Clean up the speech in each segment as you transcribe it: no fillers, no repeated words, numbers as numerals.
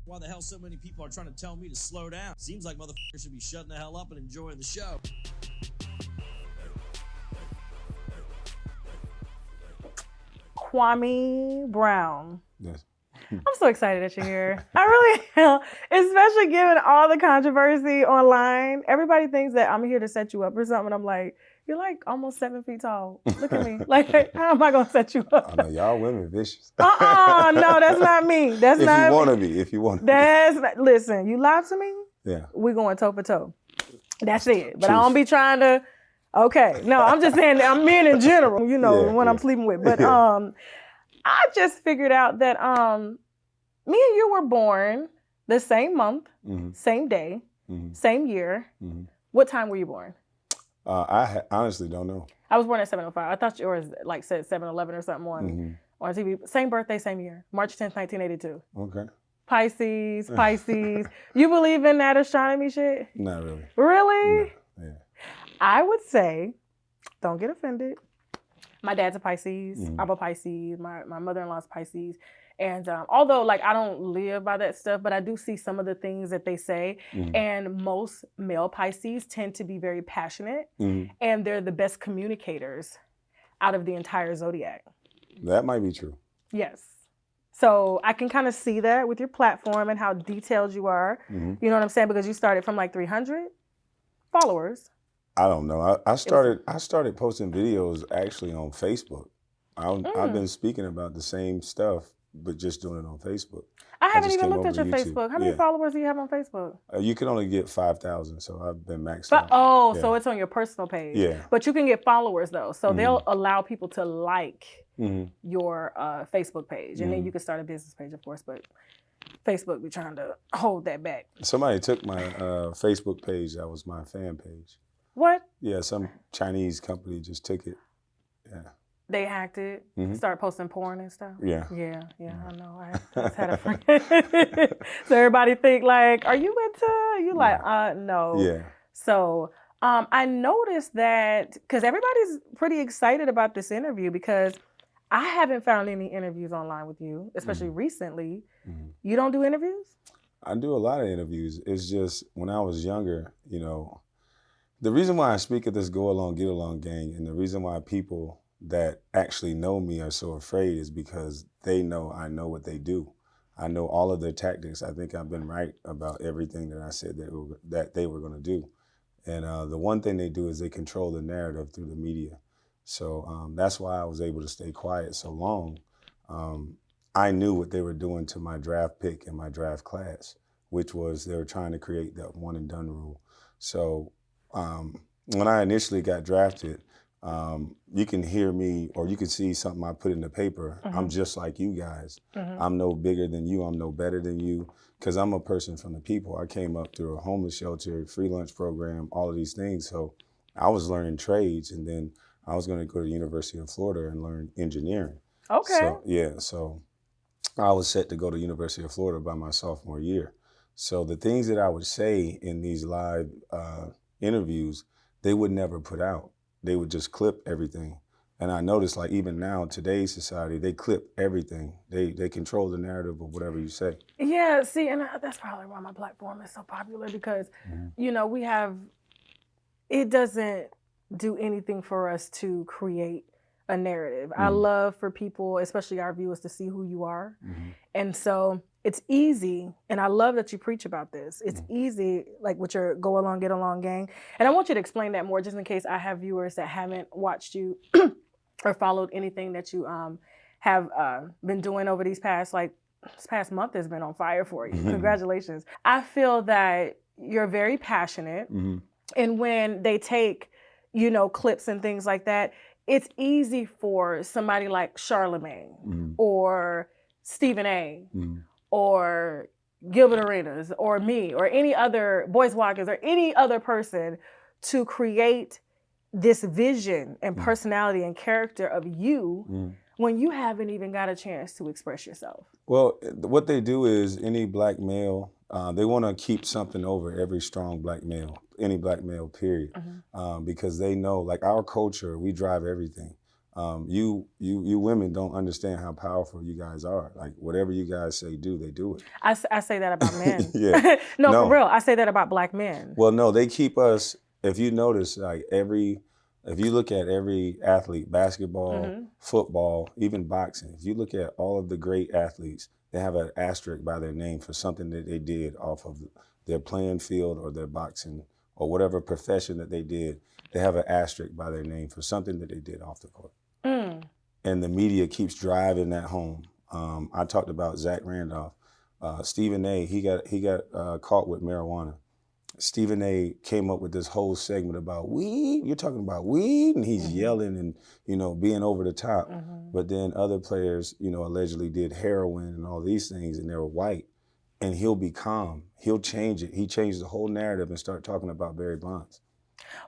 Why the hell so many people are trying to tell me to slow down? Seems like motherfuckers should be shutting the hell up and enjoying the show. Kwame Brown. Yes. I'm so excited that you're here. I really am, especially given all the controversy online. Everybody thinks that I'm here to set you up or something. I'm like, you're like almost 7 feet tall. Look at me. Like, how am I gonna set you up? I know y'all women vicious. No, that's not me. That's if not. You want to be, if you want to. That's not, listen. You lie to me. Yeah. We going toe for toe. That's it. But Truth. I don't be trying to. Okay, no, I'm just saying that I'm men in general. You know, when I'm sleeping with. But I just figured out that me and you were born the same month, same day, same year. What time were you born? I honestly don't know. I was born at 7:05. I thought yours like said 7:11 or something on TV. Same birthday, same year. March 10th, 1982. Okay. Pisces. You believe in that astronomy shit? Not really. Really? No. Yeah. I would say, don't get offended. My dad's a Pisces. I'm a Pisces. My mother-in-law's a Pisces. And although like I don't live by that stuff, but I do see some of the things that they say. And most male Pisces tend to be very passionate, and they're the best communicators out of the entire zodiac. That might be true. Yes. So I can kind of see that with your platform and how detailed you are. You know what I'm saying? Because you started from like 300 followers. I don't know. I started posting videos actually on Facebook. I've been speaking about the same stuff, but just doing it on Facebook. I haven't even looked at your Facebook. How many followers do you have on Facebook? You can only get 5,000, so I've been maxed out. So it's on your personal page. Yeah. But you can get followers though, so they'll allow people to like your Facebook page, and then you can start a business page, of course. But Facebook be trying to hold that back. Somebody took my Facebook page. That was my fan page. What? Yeah, some Chinese company just took it. Yeah. They hacked it, started posting porn and stuff. Yeah. Yeah, I know. I just had a friend. So everybody think like, are you into? You like, no. Yeah. So I noticed that because everybody's pretty excited about this interview because I haven't found any interviews online with you, especially recently. You don't do interviews? I do a lot of interviews. It's just when I was younger, you know, the reason why I speak at this Go Along, Get Along gang, and the reason why people that actually know me are so afraid is because they know I know what they do. I know all of their tactics. I think I've been right about everything that I said that they were going to do. And the one thing they do is they control the narrative through the media. So that's why I was able to stay quiet so long. I knew what they were doing to my draft pick and my draft class, which was they were trying to create that one and done rule. So when I initially got drafted, you can hear me or you can see something I put in the paper. I'm just like you guys. I'm no bigger than you. I'm no better than you because I'm a person from the people. I came up through a homeless shelter, free lunch program, all of these things. So I was learning trades, and then I was going to go to the University of Florida and learn engineering. Okay. So I was set to go to the University of Florida by my sophomore year. So the things that I would say in these live interviews, they would never put out. They would just clip everything. And I noticed like even now in today's society, they clip everything. They control the narrative of whatever you say. Yeah, see, and that's probably why my platform is so popular because, you know, it doesn't do anything for us to create a narrative. I love for people, especially our viewers, to see who you are. And so it's easy, and I love that you preach about this. It's easy, like with your Go Along, Get Along gang. And I want you to explain that more just in case I have viewers that haven't watched you or followed anything that you have been doing over this past month has been on fire for you. Congratulations. I feel that you're very passionate, and when they take, you know, clips and things like that, it's easy for somebody like Charlemagne or Stephen A. Or Gilbert Arenas or me or any other Boyce Watkins or any other person to create this vision and personality and character of you when you haven't even got a chance to express yourself. Well, what they do is any black male, they want to keep something over every strong black male, any black male, period. Because they know, like our culture, we drive everything. You women don't understand how powerful you guys are. Like whatever you guys say do, they do it. I say that about men. Yeah. No, No. for real. I say that about black men. Well, no, they keep us. If you notice, if you look at every athlete, basketball, football, even boxing, if you look at all of the great athletes, they have an asterisk by their name for something that they did off of their playing field or their boxing or whatever profession that they did. They have an asterisk by their name for something that they did off the court. And the media keeps driving that home. I talked about Zach Randolph. Stephen A, he got caught with marijuana. Stephen A came up with this whole segment about weed. You're talking about weed? And he's yelling and, being over the top. But then other players, allegedly did heroin and all these things, and they were white. And he'll be calm. He'll change it. He changed the whole narrative and start talking about Barry Bonds.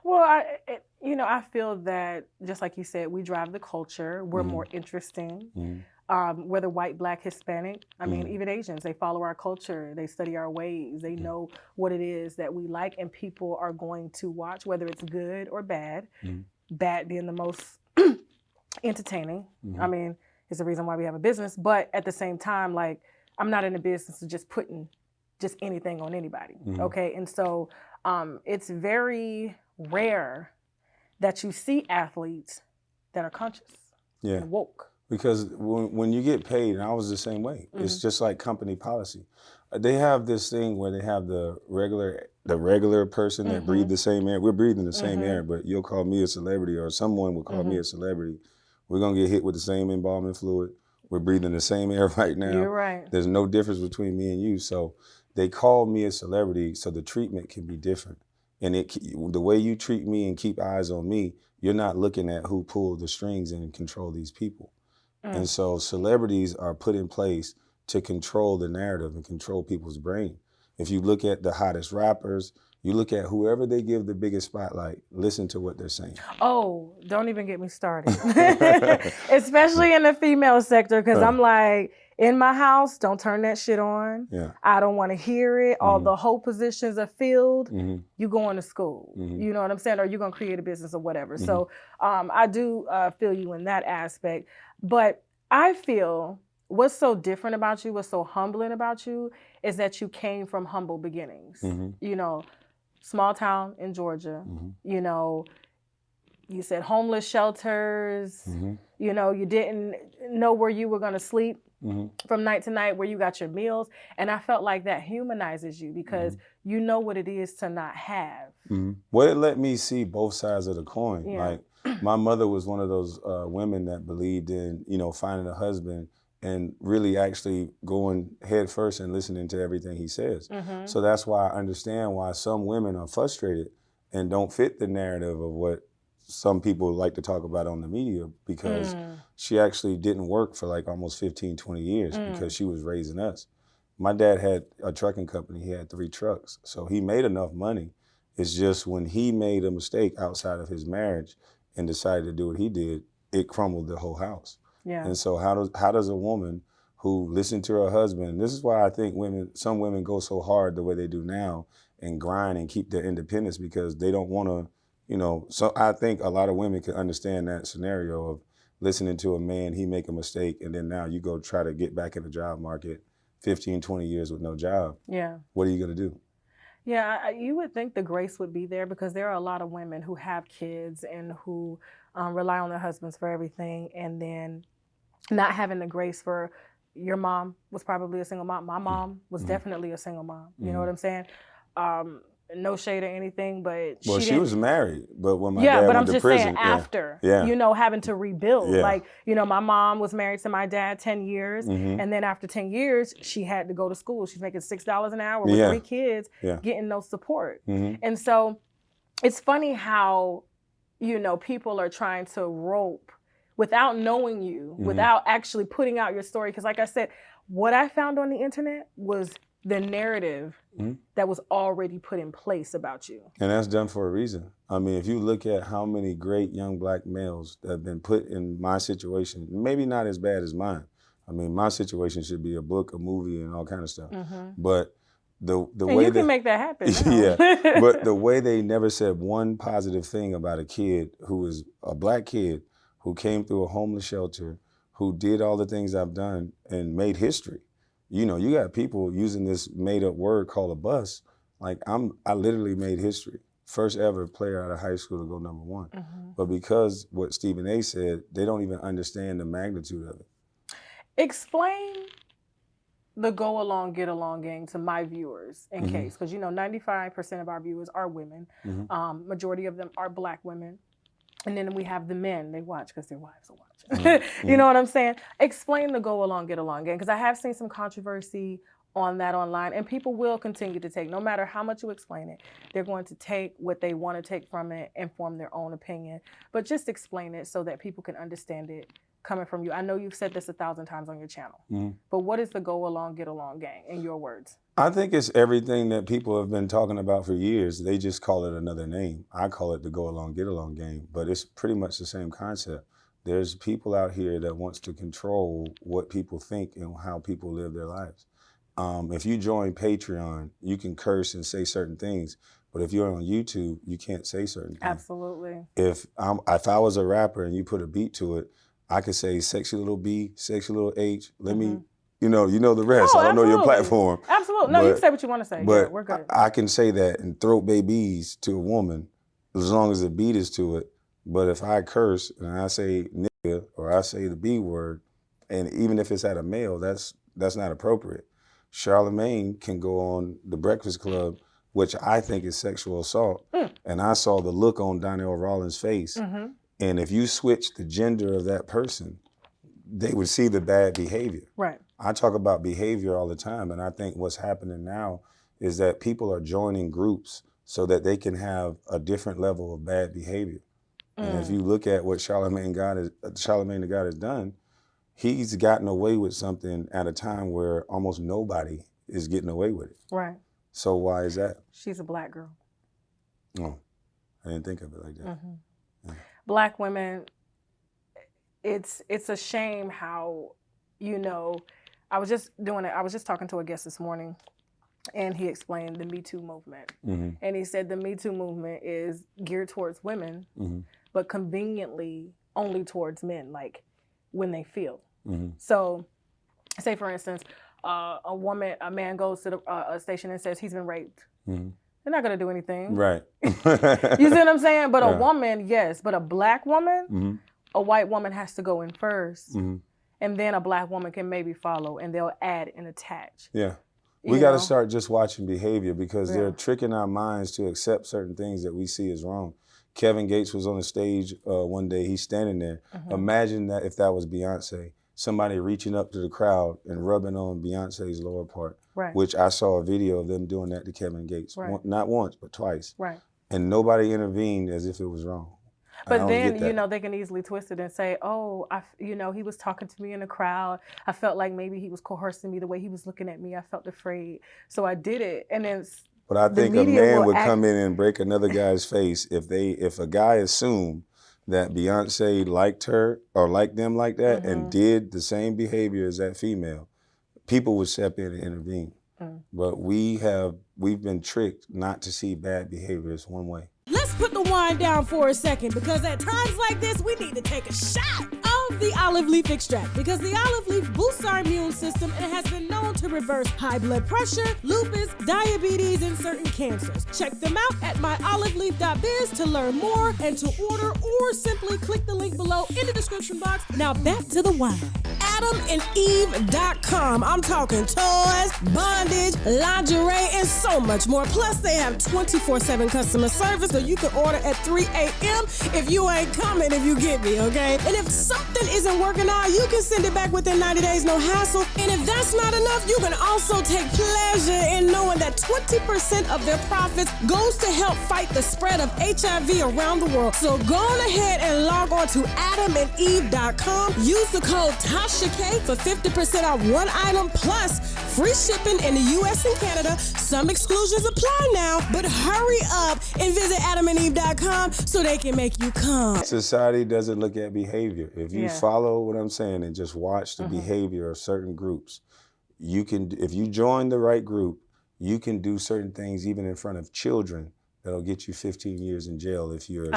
Well, I feel that, just like you said, we drive the culture. We're more interesting. Whether white, black, Hispanic, I mean, even Asians, they follow our culture. They study our ways. They know what it is that we like, and people are going to watch, whether it's good or bad. Bad being the most entertaining. I mean, it's the reason why we have a business. But at the same time, like, I'm not in the business of just putting just anything on anybody. Okay, and so it's very rare that you see athletes that are conscious and woke. Because when you get paid, and I was the same way, it's just like company policy. They have this thing where they have the regular person that breathe the same air. We're breathing the same air, but you'll call me a celebrity or someone will call me a celebrity. We're going to get hit with the same embalming fluid. We're breathing the same air right now. You're right. There's no difference between me and you. So they call me a celebrity so the treatment can be different. And the way you treat me and keep eyes on me, you're not looking at who pulled the strings and control these people. And so celebrities are put in place to control the narrative and control people's brain. If you look at the hottest rappers, you look at whoever they give the biggest spotlight, listen to what they're saying. Oh, don't even get me started. Especially in the female sector, because I'm like, in my house, don't turn that shit on. I don't want to hear it. All the whole positions are filled. You going to school. You know what I'm saying? Or you're going to create a business or whatever. So I do feel you in that aspect. But I feel what's so different about you, what's so humbling about you, is that you came from humble beginnings. Small town in Georgia. You said homeless shelters. You didn't know where you were going to sleep from night to night, where you got your meals. And I felt like that humanizes you because you know what it is to not have. Well, it let me see both sides of the coin. Like, my mother was one of those women that believed in, finding a husband and really actually going head first and listening to everything he says. So that's why I understand why some women are frustrated and don't fit the narrative of what some people like to talk about on the media, because she actually didn't work for like almost 15, 20 years because she was raising us. My dad had a trucking company. He had 3 trucks. So he made enough money. It's just when he made a mistake outside of his marriage and decided to do what he did, it crumbled the whole house. And so how does a woman who listened to her husband, this is why I think some women go so hard the way they do now and grind and keep their independence, because they don't want to, so I think a lot of women can understand that scenario of listening to a man, he make a mistake, and then now you go try to get back in the job market 15, 20 years with no job. What are you going to do? You would think the grace would be there, because there are a lot of women who have kids and who rely on their husbands for everything, and then not having the grace for, your mom was probably a single mom. My mom was definitely a single mom. You know what I'm saying? No shade or anything, but she was married, but when my dad went to prison. Yeah, but I'm just saying after, having to rebuild. Like, my mom was married to my dad 10 years, and then after 10 years, she had to go to school. She's making $6 an hour with 3 kids, getting no support. And so it's funny how, people are trying to rope without knowing you, without actually putting out your story. Because like I said, what I found on the internet was the narrative that was already put in place about you. And that's done for a reason. I mean, if you look at how many great young black males that have been put in my situation, maybe not as bad as mine. I mean, my situation should be a book, a movie, and all kind of stuff. But the way you can make that happen. But the way they never said one positive thing about a kid who was a black kid who came through a homeless shelter, who did all the things I've done and made history. You know, you got people using this made up word called a bus. Like I literally made history. First ever player out of high school to go #1. But because what Stephen A said, they don't even understand the magnitude of it. Explain the go along, get along gang to my viewers in case, because 95% of our viewers are women. Majority of them are Black women. And then we have the men, they watch because their wives are watching. You know what I'm saying? Explain the go along, get along gang, because I have seen some controversy on that online, and people will continue to take, no matter how much you explain it, they're going to take what they want to take from it and form their own opinion. But just explain it so that people can understand it coming from you. I know you've said this 1,000 times on your channel, but what is the go along, get along gang in your words? I think it's everything that people have been talking about for years. They just call it another name. I call it the go along, get along game, but it's pretty much the same concept. There's people out here that wants to control what people think and how people live their lives. If you join Patreon, you can curse and say certain things, but if you're on YouTube, you can't say certain things. Absolutely. If I was a rapper and you put a beat to it, I could say sexy little B, sexy little H. Let me, you know the rest. Oh, I don't know your platform. Absolutely. No, you can say what you want to say. But yeah, we're good. I can say that and throat babies to a woman as long as the beat is to it. But if I curse and I say nigga or I say the B word, and even if it's at a male, that's not appropriate. Charlamagne can go on The Breakfast Club, which I think is sexual assault. And I saw the look on Donnell Rawlings' face. And if you switch the gender of that person, they would see the bad behavior. Right. I talk about behavior all the time, and I think what's happening now is that people are joining groups so that they can have a different level of bad behavior. And if you look at what Charlamagne the God has done, he's gotten away with something at a time where almost nobody is getting away with it. Right. So why is that? She's a Black girl. Oh, I didn't think of it like that. Yeah. Black women, it's a shame how, I was just talking to a guest this morning, and he explained the Me Too movement. And he said the Me Too movement is geared towards women, but conveniently only towards men, like when they feel. So say for instance, a man goes to a station and says he's been raped. They're not gonna do anything. Right. You see what I'm saying? But a woman, yes. But a Black woman, a white woman has to go in first. And then a Black woman can maybe follow, and they'll add and attach. Yeah. We got to start just watching behavior, because they're tricking our minds to accept certain things that we see as wrong. Kevin Gates was on the stage one day. He's standing there. Imagine that if that was Beyonce, somebody reaching up to the crowd and rubbing on Beyonce's lower part, which I saw a video of them doing that to Kevin Gates. Not once, but twice. And nobody intervened as if it was wrong. But then, they can easily twist it and say, oh, he was talking to me in the crowd. I felt like maybe he was coercing me the way he was looking at me. I felt afraid. So I did it. And then But I think a man would come in and break another guy's face if a guy assumed that Beyonce liked her or liked them like that and did the same behavior as that female, people would step in and intervene. But we've been tricked not to see bad behavior as one way. Let's put the wine down for a second, because at times like this, we need to take a shot of the olive leaf extract, because the olive leaf boosts our immune system and has been known to reverse high blood pressure, lupus, diabetes, and certain cancers. Check them out at myoliveleaf.biz to learn more and to order, or simply click the link below in the description box. Now back to the wine. AdamandEve.com. I'm talking toys, bondage, lingerie, and so much more. Plus, they have 24/7 customer service, so you can order at 3 a.m. if you ain't coming, if you get me, okay? And if something isn't working out, you can send it back within 90 days, no hassle. And if that's not enough, you can also take pleasure in knowing that 20% of their profits goes to help fight the spread of HIV around the world. So go on ahead and log on to AdamandEve.com. Use the code TASHA for 50% off one item plus free shipping in the U.S. and Canada. Some exclusions apply now, but hurry up and visit AdamandEve.com so they can make you come. Society doesn't look at behavior. If you follow what I'm saying and just watch the behavior of certain groups, if you join the right group, you can do certain things even in front of children that'll get you 15 years in jail if you're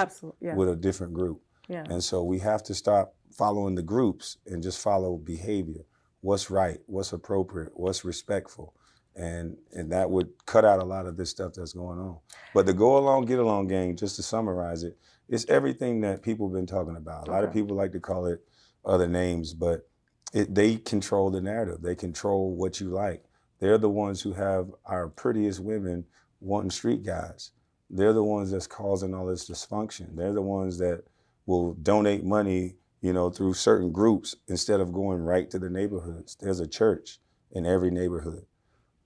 with a different group. Yeah. And so we have to stop following the groups and just follow behavior. What's right, what's appropriate, what's respectful. And that would cut out a lot of this stuff that's going on. But the go along, get along gang, just to summarize it, it's everything that people have been talking about. A lot of people like to call it other names, but they control the narrative. They control what you like. They're the ones who have our prettiest women wanting street guys. They're the ones that's causing all this dysfunction. They're the ones that will donate money, through certain groups instead of going right to the neighborhoods. There's a church in every neighborhood.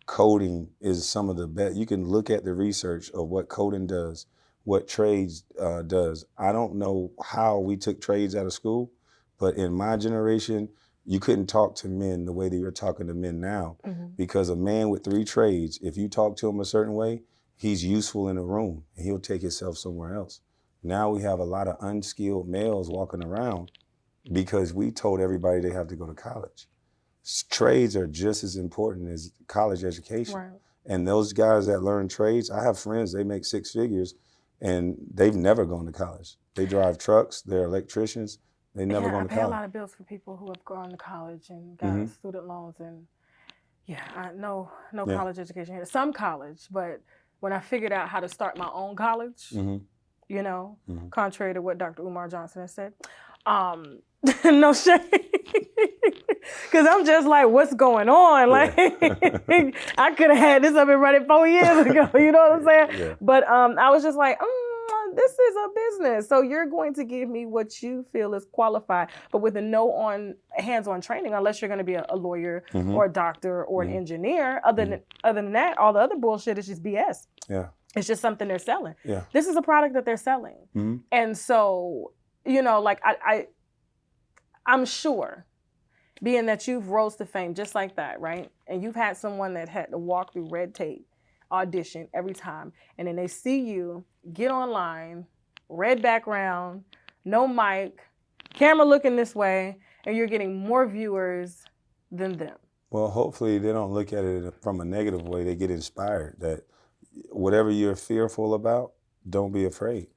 Coding is some of the best. You can look at the research of what coding does, what trades does. I don't know how we took trades out of school, but in my generation, you couldn't talk to men the way that you're talking to men now, because a man with 3 trades, if you talk to him a certain way, he's useful in a room and he'll take himself somewhere else. Now we have a lot of unskilled males walking around because we told everybody they have to go to college. Trades are just as important as college education. Right. And those guys that learn trades, I have friends, they make 6 figures and they've never gone to college. They drive trucks, they're electricians, they never gone to college. I pay a lot of bills for people who have gone to college and got student loans and no college education here. Some college, but when I figured out how to start my own college, contrary to what Dr. Umar Johnson has said, no shade. Because I'm just like, what's going on? Like, I could have had this up and running 4 years ago. You know what I'm saying? Yeah. But I was just like, this is a business. So you're going to give me what you feel is qualified, but with a hands-on training, unless you're going to be a lawyer or a doctor or an engineer. Other than that, all the other bullshit is just BS. Yeah. It's just something they're selling. Yeah. This is a product that they're selling. And so, like I'm sure, being that you've rose to fame just like that, right? And you've had someone that had to walk through red tape, audition every time, and then they see you get online, red background, no mic, camera looking this way, and you're getting more viewers than them. Well, hopefully they don't look at it from a negative way. They get inspired that whatever you're fearful about, don't be afraid.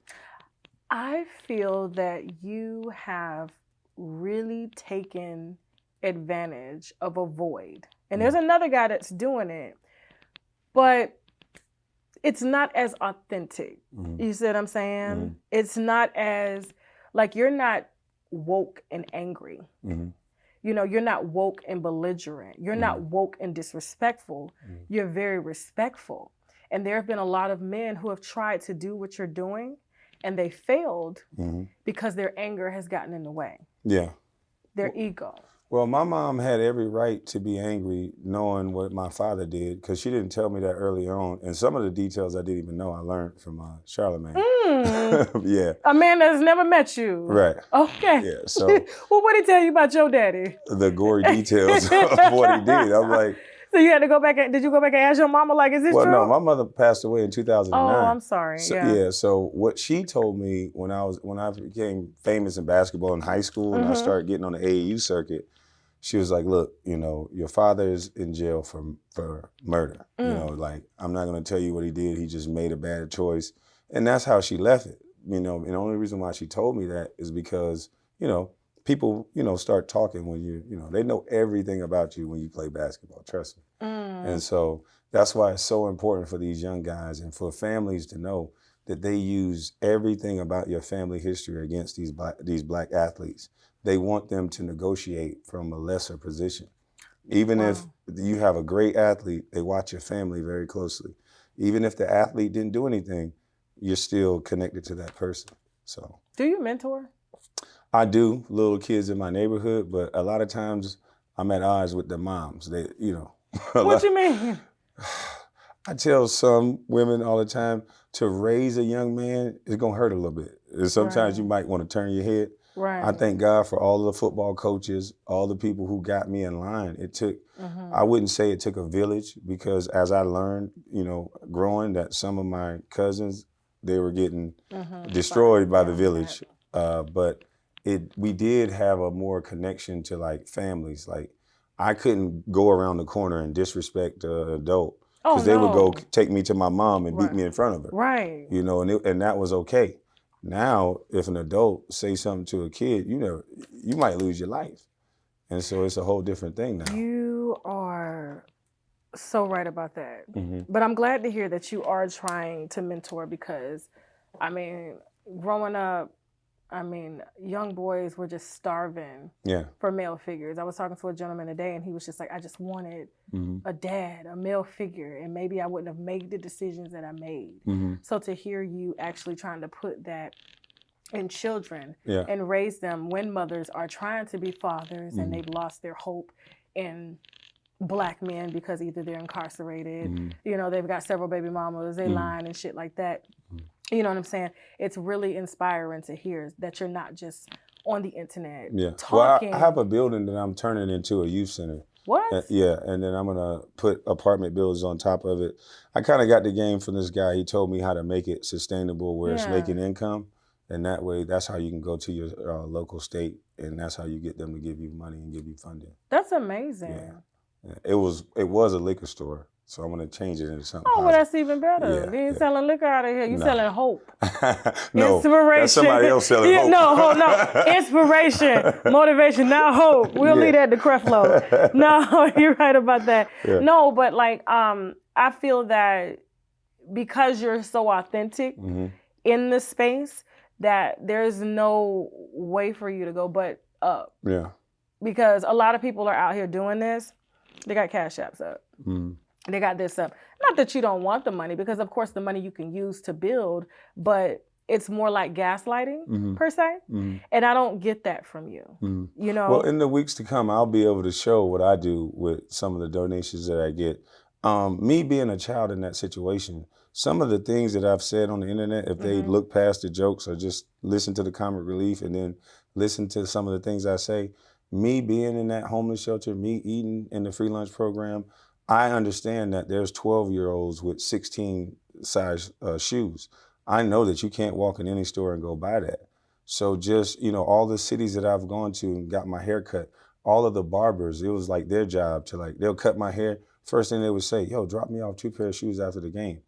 I feel that you have really taken advantage of a void. And there's another guy that's doing it, but it's not as authentic. You see what I'm saying? It's not as, like, you're not woke and angry. You're not woke and belligerent. You're not woke and disrespectful. You're very respectful. And there have been a lot of men who have tried to do what you're doing and they failed because their anger has gotten in the way. Yeah. Their ego. Well, my mom had every right to be angry knowing what my father did, because she didn't tell me that early on. And some of the details I didn't even know I learned from Charlemagne. Yeah. A man that's never met you. Right. Okay. Yeah, so. Well, what did he tell you about your daddy? The gory details of what he did. I'm like. So you had to go back, did you go back and ask your mama, like, is this true? Well, no, my mother passed away in 2009. Oh, I'm sorry, So, so what she told me when I became famous in basketball in high school and I started getting on the AAU circuit, she was like, look, your father is in jail for murder. Like, I'm not going to tell you what he did. He just made a bad choice. And that's how she left it. And the only reason why she told me that is because, people, start talking when they know everything about you when you play basketball, trust me. And so that's why it's so important for these young guys and for families to know that they use everything about your family history against these black athletes. They want them to negotiate from a lesser position. Even if you have a great athlete, they watch your family very closely. Even if the athlete didn't do anything, you're still connected to that person. So. Do you mentor? I do, little kids in my neighborhood, but a lot of times I'm at odds with the moms. They, What you mean? I tell some women all the time, to raise a young man is gonna hurt a little bit. And sometimes you might want to turn your head. Right. I thank God for all of the football coaches, all the people who got me in line. It took, I wouldn't say it took a village, because as I learned, growing, that some of my cousins, they were getting destroyed by the village. But we did have a more connection to like families. Like, I couldn't go around the corner and disrespect an adult, because they would go take me to my mom and beat me in front of her. Right. And that was okay. Now, if an adult say something to a kid, you might lose your life. And so it's a whole different thing now. You are so right about that. Mm-hmm. But I'm glad to hear that you are trying to mentor because, I mean, growing up, young boys were just starving for male figures. I was talking to a gentleman today and he was just like, I just wanted a dad, a male figure, and maybe I wouldn't have made the decisions that I made. So to hear you actually trying to put that in children and raise them when mothers are trying to be fathers and they've lost their hope in Black men because either they're incarcerated, they've got several baby mamas, they lying and shit like that. You know what I'm saying? It's really inspiring to hear that you're not just on the internet talking. Well, I have a building that I'm turning into a youth center. What? And then I'm gonna put apartment buildings on top of it. I kind of got the game from this guy. He told me how to make it sustainable where it's making income. And that way, that's how you can go to your local state, and that's how you get them to give you money and give you funding. That's amazing. Yeah. It was a liquor store, so I'm gonna change it into something. Oh, well, that's even better. You ain't selling liquor out of here. You selling hope. No, inspiration. That's somebody else selling hope. No. Inspiration, motivation, not hope. We'll leave that to Creflo. No, you're right about that. Yeah. No, but like, I feel that because you're so authentic in the space, that there's no way for you to go but up. Yeah. Because a lot of people are out here doing this. They got Cash Apps up. They got this up. Not that you don't want the money, because of course the money you can use to build, but it's more like gaslighting per se. And I don't get that from you. You know? Well, in the weeks to come, I'll be able to show what I do with some of the donations that I get. Me being a child in that situation, some of the things that I've said on the internet, if they look past the jokes or just listen to the comic relief and then listen to some of the things I say, me being in that homeless shelter, me eating in the free lunch program, I understand that there's 12-year-olds with 16 size shoes. I know that you can't walk in any store and go buy that. So just, all the cities that I've gone to and got my hair cut, all of the barbers, it was like their job to they'll cut my hair. First thing they would say, yo, drop me off 2 pair of shoes after the game.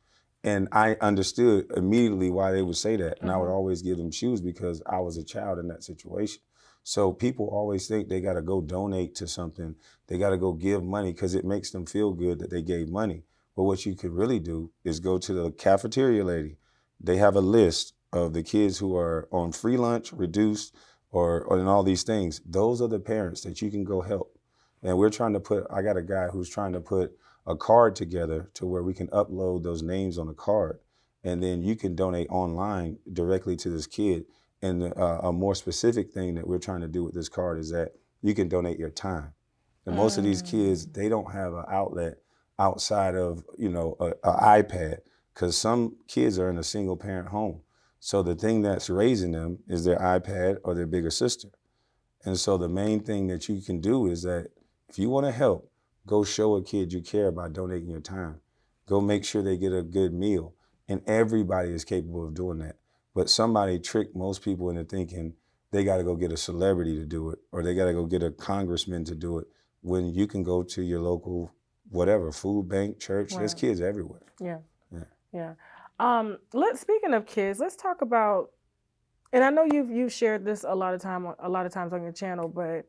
And I understood immediately why they would say that. And I would always give them shoes because I was a child in that situation. So people always think they got to go donate to something. They got to go give money because it makes them feel good that they gave money. But what you could really do is go to the cafeteria lady. They have a list of the kids who are on free lunch, reduced, or in all these things. Those are the parents that you can go help. And I got a guy who's trying to put a card together to where we can upload those names on a card. And then you can donate online directly to this kid. And a more specific thing that we're trying to do with this card is that you can donate your time. And most of these kids, they don't have an outlet outside of, an iPad, because some kids are in a single parent home. So the thing that's raising them is their iPad or their bigger sister. And so the main thing that you can do is that if you want to help, go show a kid you care by donating your time. Go make sure they get a good meal. And everybody is capable of doing that. But somebody tricked most people into thinking they got to go get a celebrity to do it, or they got to go get a congressman to do it, when you can go to your local, whatever, food bank, church. Right. There's kids everywhere. Yeah. Speaking of kids, let's talk about, and I know you've shared this a lot of times on your channel, but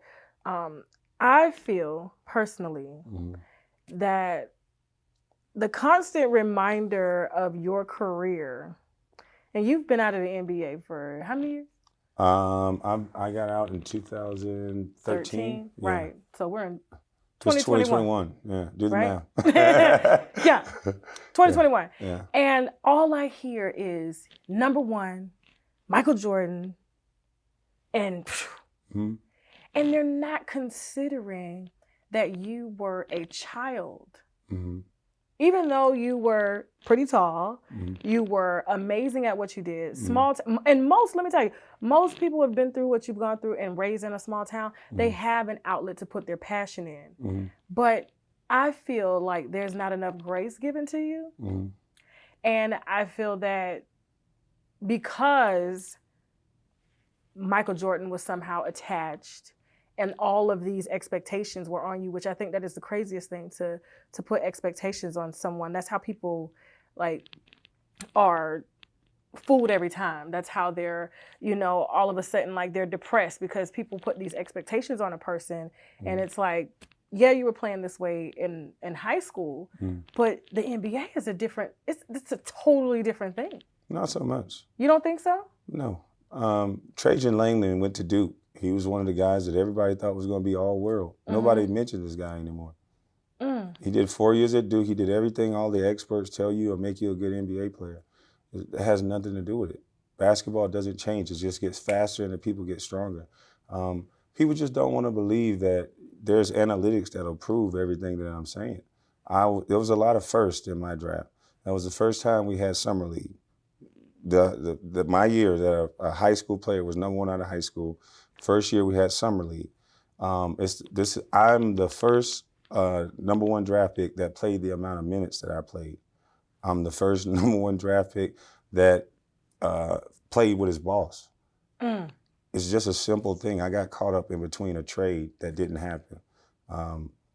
I feel personally that the constant reminder of your career. And you've been out of the NBA for how many years? I got out in 2013. Yeah. Right. So we're in 2021. Yeah, do the math. Yeah, 2021. Yeah. And all I hear is, number one, Michael Jordan, and they're not considering that you were a child. Even though you were pretty tall, you were amazing at what you did. And let me tell you, most people have been through what you've gone through and raised in a small town. They have an outlet to put their passion in. But I feel like there's not enough grace given to you. And I feel that because Michael Jordan was somehow attached and all of these expectations were on you, which I think that is the craziest thing, to put expectations on someone. That's how people are food every time. That's how they're, all of a sudden, like, they're depressed because people put these expectations on a person. And it's like, yeah, you were playing this way in high school, but the NBA is it's a totally different thing. Not so much. You don't think so? No. Trajan Langland went to Duke. He was one of the guys that everybody thought was going to be all world. Nobody mentioned this guy anymore. He did 4 years at Duke. He did everything all the experts tell you will make you a good NBA player. It has nothing to do with it. Basketball doesn't change. It just gets faster and the people get stronger. People just don't want to believe that there's analytics that'll prove everything that I'm saying. There was a lot of firsts in my draft. That was the first time we had summer league. My year that a high school player was number one out of high school. First year we had summer league. I'm the first number one draft pick that played the amount of minutes that I played. I'm the first number one draft pick that played with his boss. It's just a simple thing. I got caught up in between a trade that didn't happen.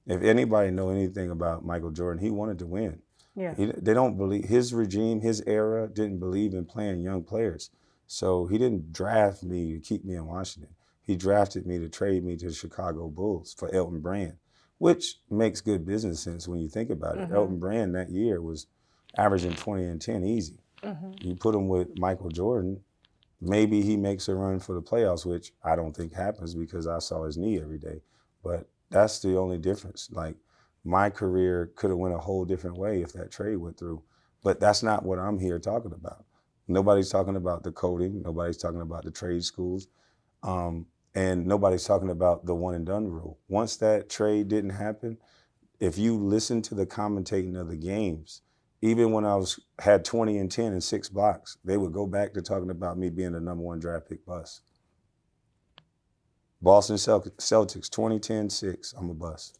If anybody know anything about Michael Jordan, he wanted to win. Yeah. They don't believe, his regime, his era didn't believe in playing young players. So he didn't draft me to keep me in Washington. He drafted me to trade me to the Chicago Bulls for Elton Brand, which makes good business sense when you think about it. Elton Brand that year was averaging 20 and 10 easy. You put him with Michael Jordan, maybe he makes a run for the playoffs, which I don't think happens because I saw his knee every day. But that's the only difference. Like, my career could have went a whole different way if that trade went through. But that's not what I'm here talking about. Nobody's talking about the coding. Nobody's talking about the trade schools. And nobody's talking about the one and done rule. Once that trade didn't happen, if you listen to the commentating of the games, even when I had 20 and 10 and 6 blocks, they would go back to talking about me being the number one draft pick bust. Boston Celtics, 2010, 6, I'm a bust.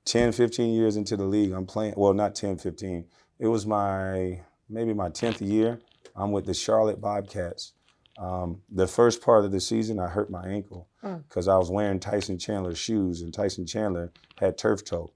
10, 15 years into the league, I'm playing, well, not 10, 15. It was maybe my 10th year. I'm with the Charlotte Bobcats. The first part of the season, I hurt my ankle because I was wearing Tyson Chandler's shoes, and Tyson Chandler had turf toe.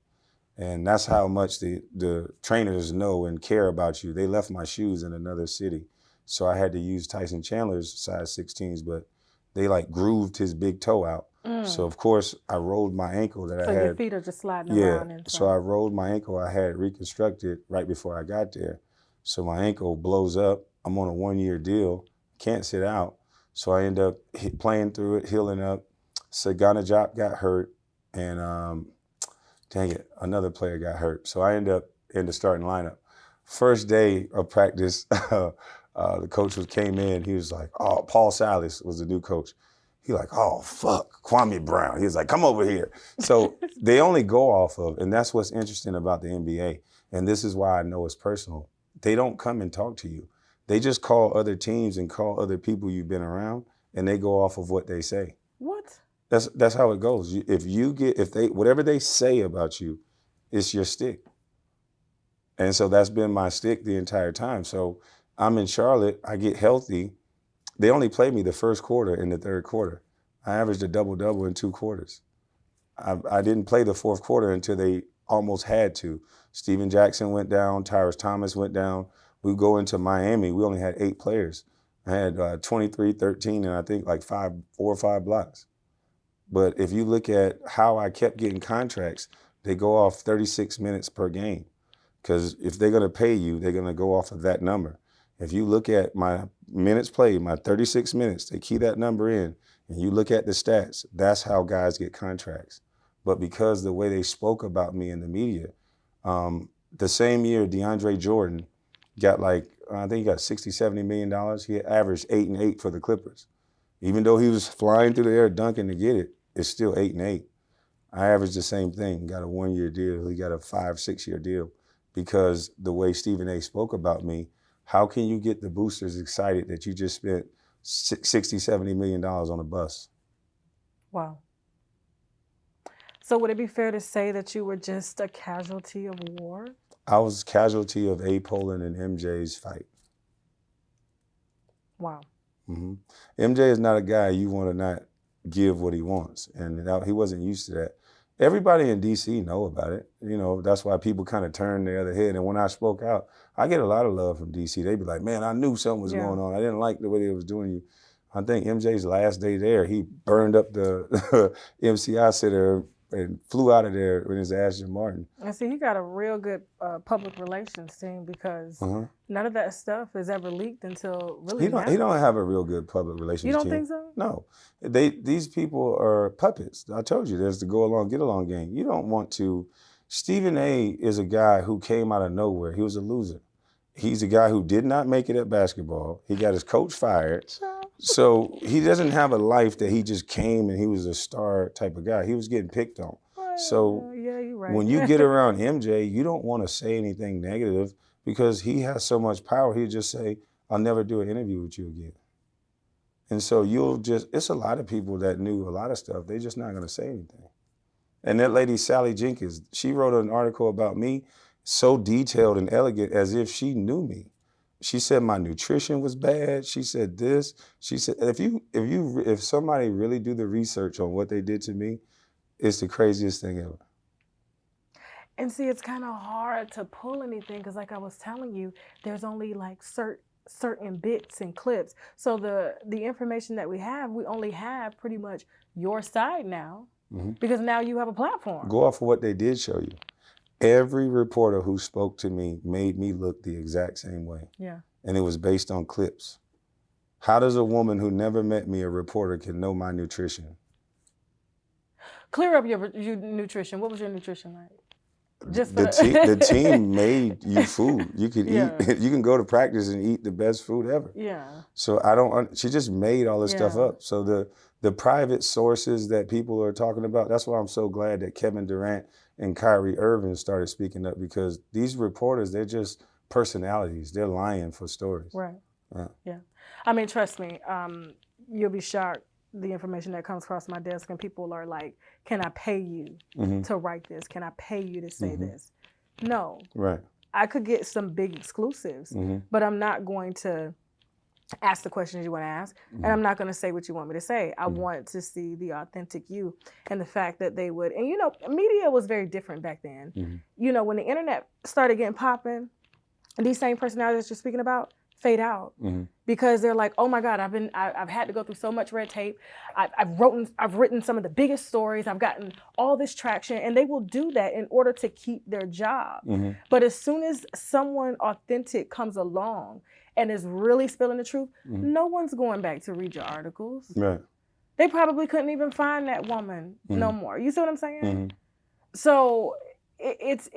And that's how much the trainers know and care about you. They left my shoes in another city. So I had to use Tyson Chandler's size 16s, but they like grooved his big toe out. So of course I rolled my ankle that I had. So your feet are just sliding around. Yeah, so I rolled my ankle. I had reconstructed right before I got there. So my ankle blows up. I'm on a 1-year deal, can't sit out. So I end up playing through it, healing up. Saganajop got hurt, and dang it, another player got hurt. So I end up in the starting lineup. First day of practice, the coach came in. He was like, oh, Paul Silas was the new coach. He like, oh, fuck, Kwame Brown. He was like, come over here. So they only go off of, and that's what's interesting about the NBA, and this is why I know it's personal. They don't come and talk to you. They just call other teams and call other people you've been around, and they go off of what they say. What? That's how it goes. Whatever they say about you, it's your stick. And so that's been my stick the entire time. So I'm in Charlotte, I get healthy. They only played me the first quarter and the third quarter. I averaged a double-double in 2 quarters. I didn't play the fourth quarter until they almost had to. Steven Jackson went down, Tyrese Thomas went down. We go into Miami, we only had 8 players. I had 23, 13, and I think like 4 or 5 blocks. But if you look at how I kept getting contracts, they go off 36 minutes per game. Because if they're going to pay you, they're going to go off of that number. If you look at my minutes played, my 36 minutes, they key that number in, and you look at the stats, that's how guys get contracts. But because the way they spoke about me in the media, the same year DeAndre Jordan got I think he got $60, $70 million. He averaged 8 and 8 for the Clippers. Even though he was flying through the air dunking to get it, it's still 8 and 8. I averaged the same thing, got a 1-year deal. He got a 5-6 year deal because the way Stephen A spoke about me. How can you get the boosters excited that you just spent $60, $70 million on a bus? Wow. So would it be fair to say that you were just a casualty of war? I was casualty of A. Poland and MJ's fight. Wow. MJ is not a guy you want to not give what he wants. And he wasn't used to that. Everybody in DC know about it. You know, that's why people kind of turn their other head. And when I spoke out, I get a lot of love from DC. They be like, man, I knew something was going on. I didn't like the way they was doing you. I think MJ's last day there, he burned up the MCI Center and flew out of there with his Aston Martin. And see, he got a real good public relations team because none of that stuff is ever leaked until really now. He don't have a real good public relations team. You don't think so? No. These people are puppets. I told you, there's the go along, get along game. You don't want to. Stephen A. is a guy who came out of nowhere. He was a loser. He's a guy who did not make it at basketball. He got his coach fired. So he doesn't have a life that he just came and he was a star type of guy. He was getting picked on. So yeah, you're right. when you get around MJ, you don't want to say anything negative because he has so much power. He'll just say, I'll never do an interview with you again. And so it's a lot of people that knew a lot of stuff. They're just not going to say anything. And that lady, Sally Jenkins, she wrote an article about me so detailed and elegant as if she knew me. She said my nutrition was bad. She said this. She said if somebody really do the research on what they did to me, it's the craziest thing ever. And see, it's kind of hard to pull anything because, like I was telling you, there's only like certain bits and clips. So the information that we only have pretty much your side now because now you have a platform. Go off of what they did show you. Every reporter who spoke to me made me look the exact same way. Yeah. And it was based on clips. How does a woman who never met me, a reporter, can know my nutrition? Clear up your nutrition. What was your nutrition like? Just the team made you food. You could eat. You can go to practice and eat the best food ever. Yeah. So she just made all this stuff up. So the private sources that people are talking about, that's why I'm so glad that Kevin Durant and Kyrie Irving started speaking up because these reporters, they're just personalities. They're lying for stories. Right. Yeah. I mean, trust me, you'll be shocked the information that comes across my desk and people are like, can I pay you to write this? Can I pay you to say this? No. Right. I could get some big exclusives, but I'm not going to ask the questions you want to ask, and I'm not going to say what you want me to say. I want to see the authentic you and the fact that they would. And, you know, media was very different back then. You know, when the internet started getting popping, these same personalities you're speaking about fade out because they're like, oh my God, I've had to go through so much red tape. I've written some of the biggest stories. I've gotten all this traction, and they will do that in order to keep their job. But as soon as someone authentic comes along and is really spilling the truth, no one's going back to read your articles. Right. They probably couldn't even find that woman no more. You see what I'm saying? So it's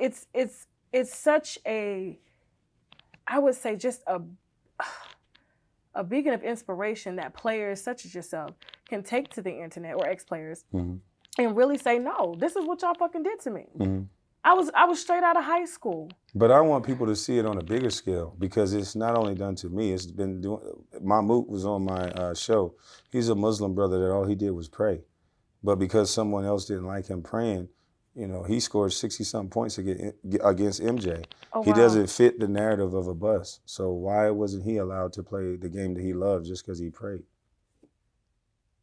such a, I would say, just a beacon of inspiration that players such as yourself can take to the internet, or ex-players, and really say, no, this is what y'all fucking did to me. I was straight out of high school. But I want people to see it on a bigger scale because it's not only done to me. It's been doing. Mahmoud was on my show. He's a Muslim brother that all he did was pray, but because someone else didn't like him praying, you know, he scored 60-something points against MJ. Oh, he wow. doesn't fit the narrative of a bust. So why wasn't he allowed to play the game that he loved just because he prayed?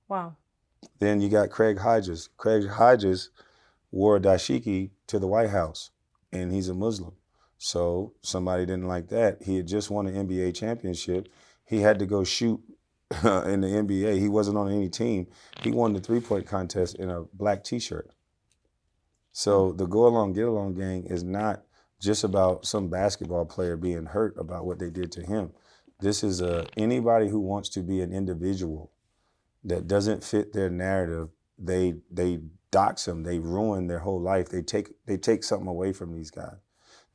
Wow. Then you got Craig Hodges. Craig Hodges wore a dashiki to the White House, and he's a Muslim. So somebody didn't like that. He had just won an NBA championship. He had to go shoot in the NBA. He wasn't on any team. He won the three-point contest in a black T-shirt. So the go along, get along gang is not just about some basketball player being hurt about what they did to him. This is anybody who wants to be an individual that doesn't fit their narrative. They dox them. They ruin their whole life. They take something away from these guys.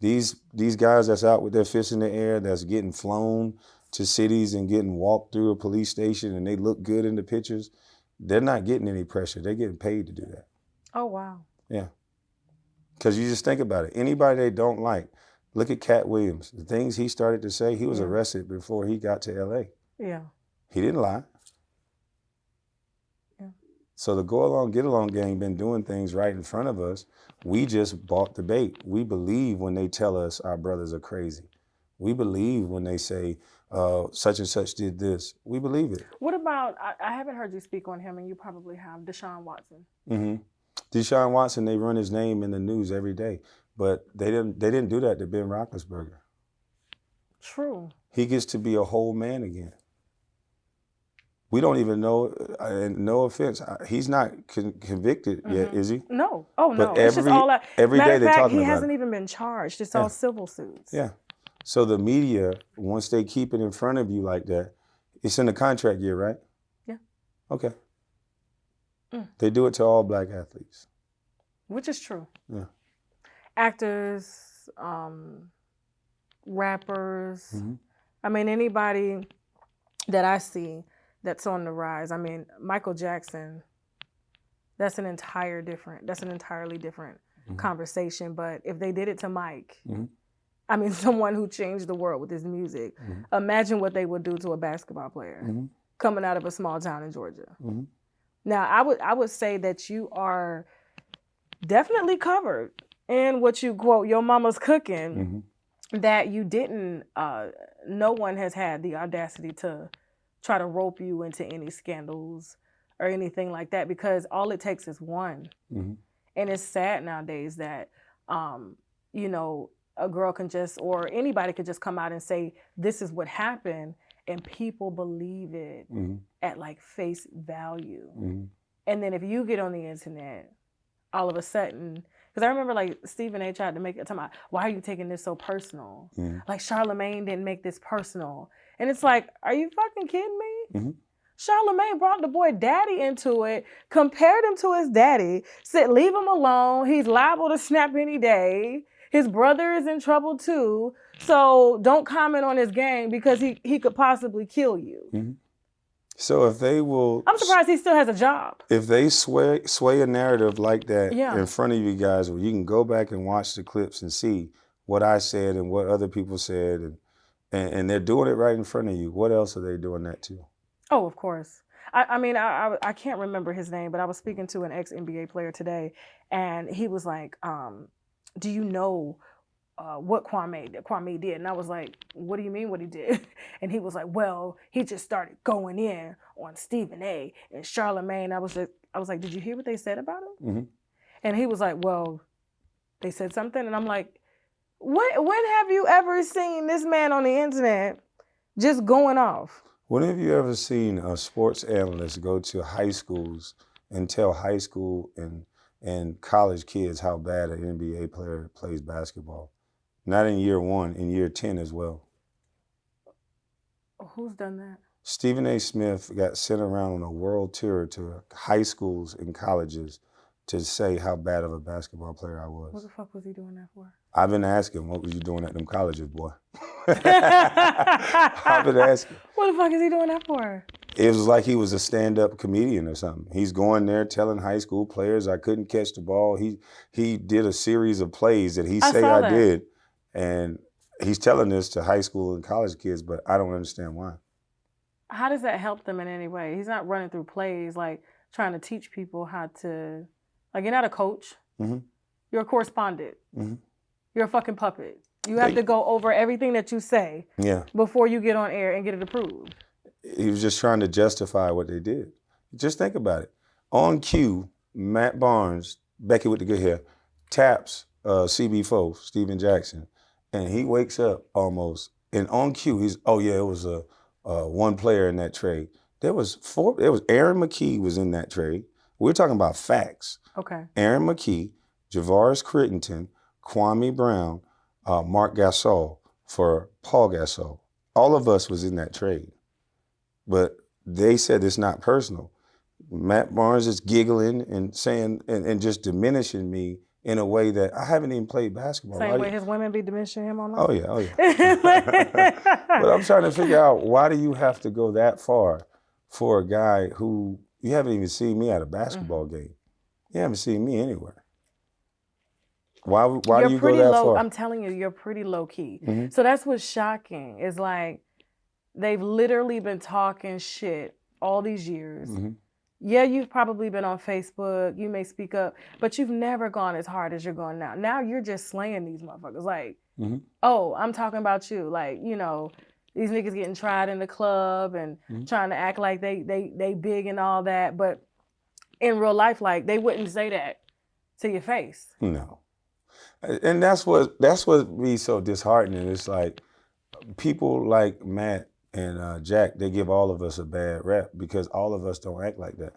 These guys that's out with their fists in the air, that's getting flown to cities and getting walked through a police station, and they look good in the pictures. They're not getting any pressure. They're getting paid to do that. Oh wow. Yeah. Because you just think about it. Anybody they don't like, look at Cat Williams. The things he started to say, he was arrested before he got to L.A. Yeah. He didn't lie. Yeah. So the go along, get along gang been doing things right in front of us. We just bought the bait. We believe when they tell us our brothers are crazy. We believe when they say such and such did this. We believe it. What about, I haven't heard you speak on him, and you probably have, Deshaun Watson. Deshaun Watson, they run his name in the news every day, but they didn't do that to Ben Roethlisberger. True. He gets to be a whole man again. We don't even know, and no offense, he's not convicted yet, is he? No. Oh, no. But It's just all that. every Matter day of they're fact, talking he about hasn't it. even been charged. It's all civil suits. Yeah. So the media, once they keep it in front of you like that, it's in the contract year, right? Yeah. Okay. They do it to all black athletes. Which is true. Yeah. Actors, rappers. I mean, anybody that I see that's on the rise. I mean, Michael Jackson, that's an entirely different conversation. But if they did it to Mike, I mean, someone who changed the world with his music, imagine what they would do to a basketball player coming out of a small town in Georgia. Now, I would say that you are definitely covered in what you quote, your mama's cooking, that you didn't, no one has had the audacity to try to rope you into any scandals or anything like that, because all it takes is one. And it's sad nowadays that, you know, a girl can just, or anybody could just come out and say, this is what happened, and people believe it at like face value. And then if you get on the internet, all of a sudden, because I remember like Stephen A. tried to make it, talking about, why are you taking this so personal? Like Charlemagne didn't make this personal. And it's like, are you fucking kidding me? Charlemagne brought the boy daddy into it, compared him to his daddy, said leave him alone, he's liable to snap any day. His brother is in trouble too, so don't comment on his game because he could possibly kill you. So if they will, I'm surprised he still has a job. If they sway a narrative like that in front of you guys, where you can go back and watch the clips and see what I said and what other people said, and they're doing it right in front of you, what else are they doing that to? Oh, of course. I mean, I can't remember his name, but I was speaking to an ex-NBA player today, and he was like, do you know what Kwame did? And I was like, what do you mean what he did? And he was like, well, he just started going in on Stephen A. and Charlemagne. I was like, did you hear what they said about him? And he was like, well, they said something. And I'm like, when have you ever seen this man on the internet just going off? When have you ever seen a sports analyst go to high schools and tell high school and college kids how bad an NBA player plays basketball? Not in year 1, in year 10 as well. Who's done that? Stephen A. Smith got sent around on a world tour to high schools and colleges to say how bad of a basketball player I was. What the fuck was he doing that for? I've been asking, what was you doing at them colleges, boy? I've been asking. What the fuck is he doing that for? It was like he was a stand-up comedian or something. He's going there telling high school players I couldn't catch the ball. He did a series of plays that he said I did. And he's telling this to high school and college kids, but I don't understand why. How does that help them in any way? He's not running through plays, like trying to teach people how to, like, you're not a coach. You're a correspondent. You're a fucking puppet. You have to go over everything that you say before you get on air and get it approved. He was just trying to justify what they did. Just think about it. On cue, Matt Barnes, Becky with the good hair, taps CB4, Steven Jackson, and he wakes up almost. And on cue, it was a one player in that trade. There was Aaron McKee was in that trade. We're talking about facts. Okay. Aaron McKee, Javaris Crittenton, Kwame Brown, Mark Gasol for Paul Gasol. All of us was in that trade. But they said it's not personal. Matt Barnes is giggling and saying and just diminishing me in a way that I haven't even played basketball. Same way his women be diminishing him online? Oh yeah. But I'm trying to figure out, why do you have to go that far for a guy who, you haven't even seen me at a basketball game. You haven't seen me anywhere. Why do you go that far? I'm telling you, you're pretty low key. So that's what's shocking, is like, they've literally been talking shit all these years. Yeah, you've probably been on Facebook, you may speak up, but you've never gone as hard as you're going now. Now you're just slaying these motherfuckers. Like, oh, I'm talking about you. Like, you know, these niggas getting tried in the club and trying to act like they big and all that. But in real life, like, they wouldn't say that to your face. No. And that's what be so disheartening. It's like people like Matt and Jack, they give all of us a bad rep because all of us don't act like that.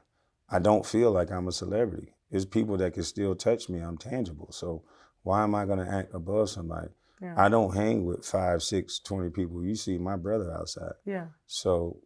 I don't feel like I'm a celebrity. There's people that can still touch me. I'm tangible. So why am I going to act above somebody? Yeah. I don't hang with 5, 6, 20 people. You see my brother outside. Yeah. So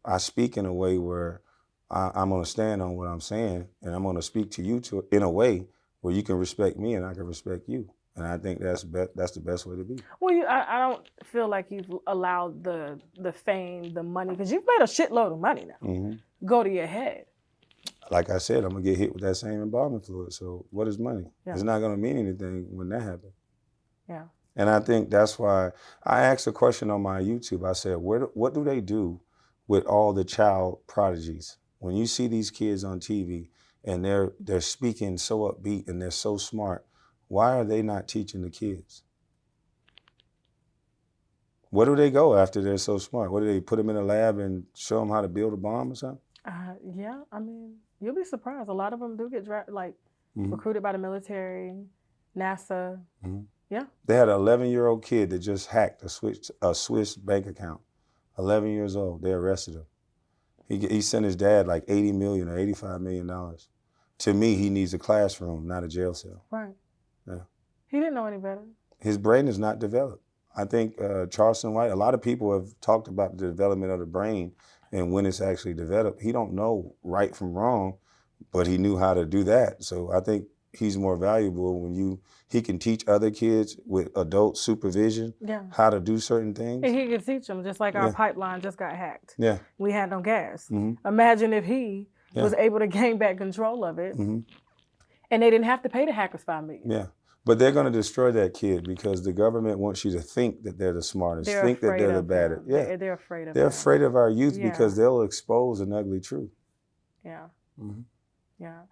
I speak in a way where I'm going to stand on what I'm saying, and I'm going to speak to you in a way where you can respect me and I can respect you. And I think that's the best way to be. Well, I don't feel like you've allowed the fame, the money, because you've made a shitload of money now, Mm-hmm. go to your head. Like I said, I'm going to get hit with that same embalming fluid. So what is money? Yeah. It's not going to mean anything when that happens. Yeah. And I think that's why I asked a question on my YouTube. I said, what do they do with all the child prodigies? When you see these kids on TV and they're speaking so upbeat and they're so smart, why are they not teaching the kids? Where do they go after they're so smart? What do they put them in a lab and show them how to build a bomb or something? Yeah, I mean, you'll be surprised. A lot of them do get recruited by the military, NASA. Mm-hmm. Yeah. They had an 11-year-old kid that just hacked a Swiss bank account. 11 years old. They arrested him. He sent his dad like $80 million or $85 million. To me, he needs a classroom, not a jail cell. Right. Yeah. He didn't know any better. His brain is not developed. I think Charleston White, a lot of people have talked about the development of the brain and when it's actually developed. He don't know right from wrong, but he knew how to do that. So I think he's more valuable when he can teach other kids with adult supervision how to do certain things. And he could teach them, just like our pipeline just got hacked. Yeah. We had no gas. Mm-hmm. Imagine if he was able to gain back control of it, and they didn't have to pay the hackers $5 million. Yeah. But they're going to destroy that kid because the government wants you to think that they're the smartest, think that they're the baddest. Yeah. They're afraid of They're afraid of our youth Yeah. because they'll expose an ugly truth. Yeah. Mm-hmm. Yeah.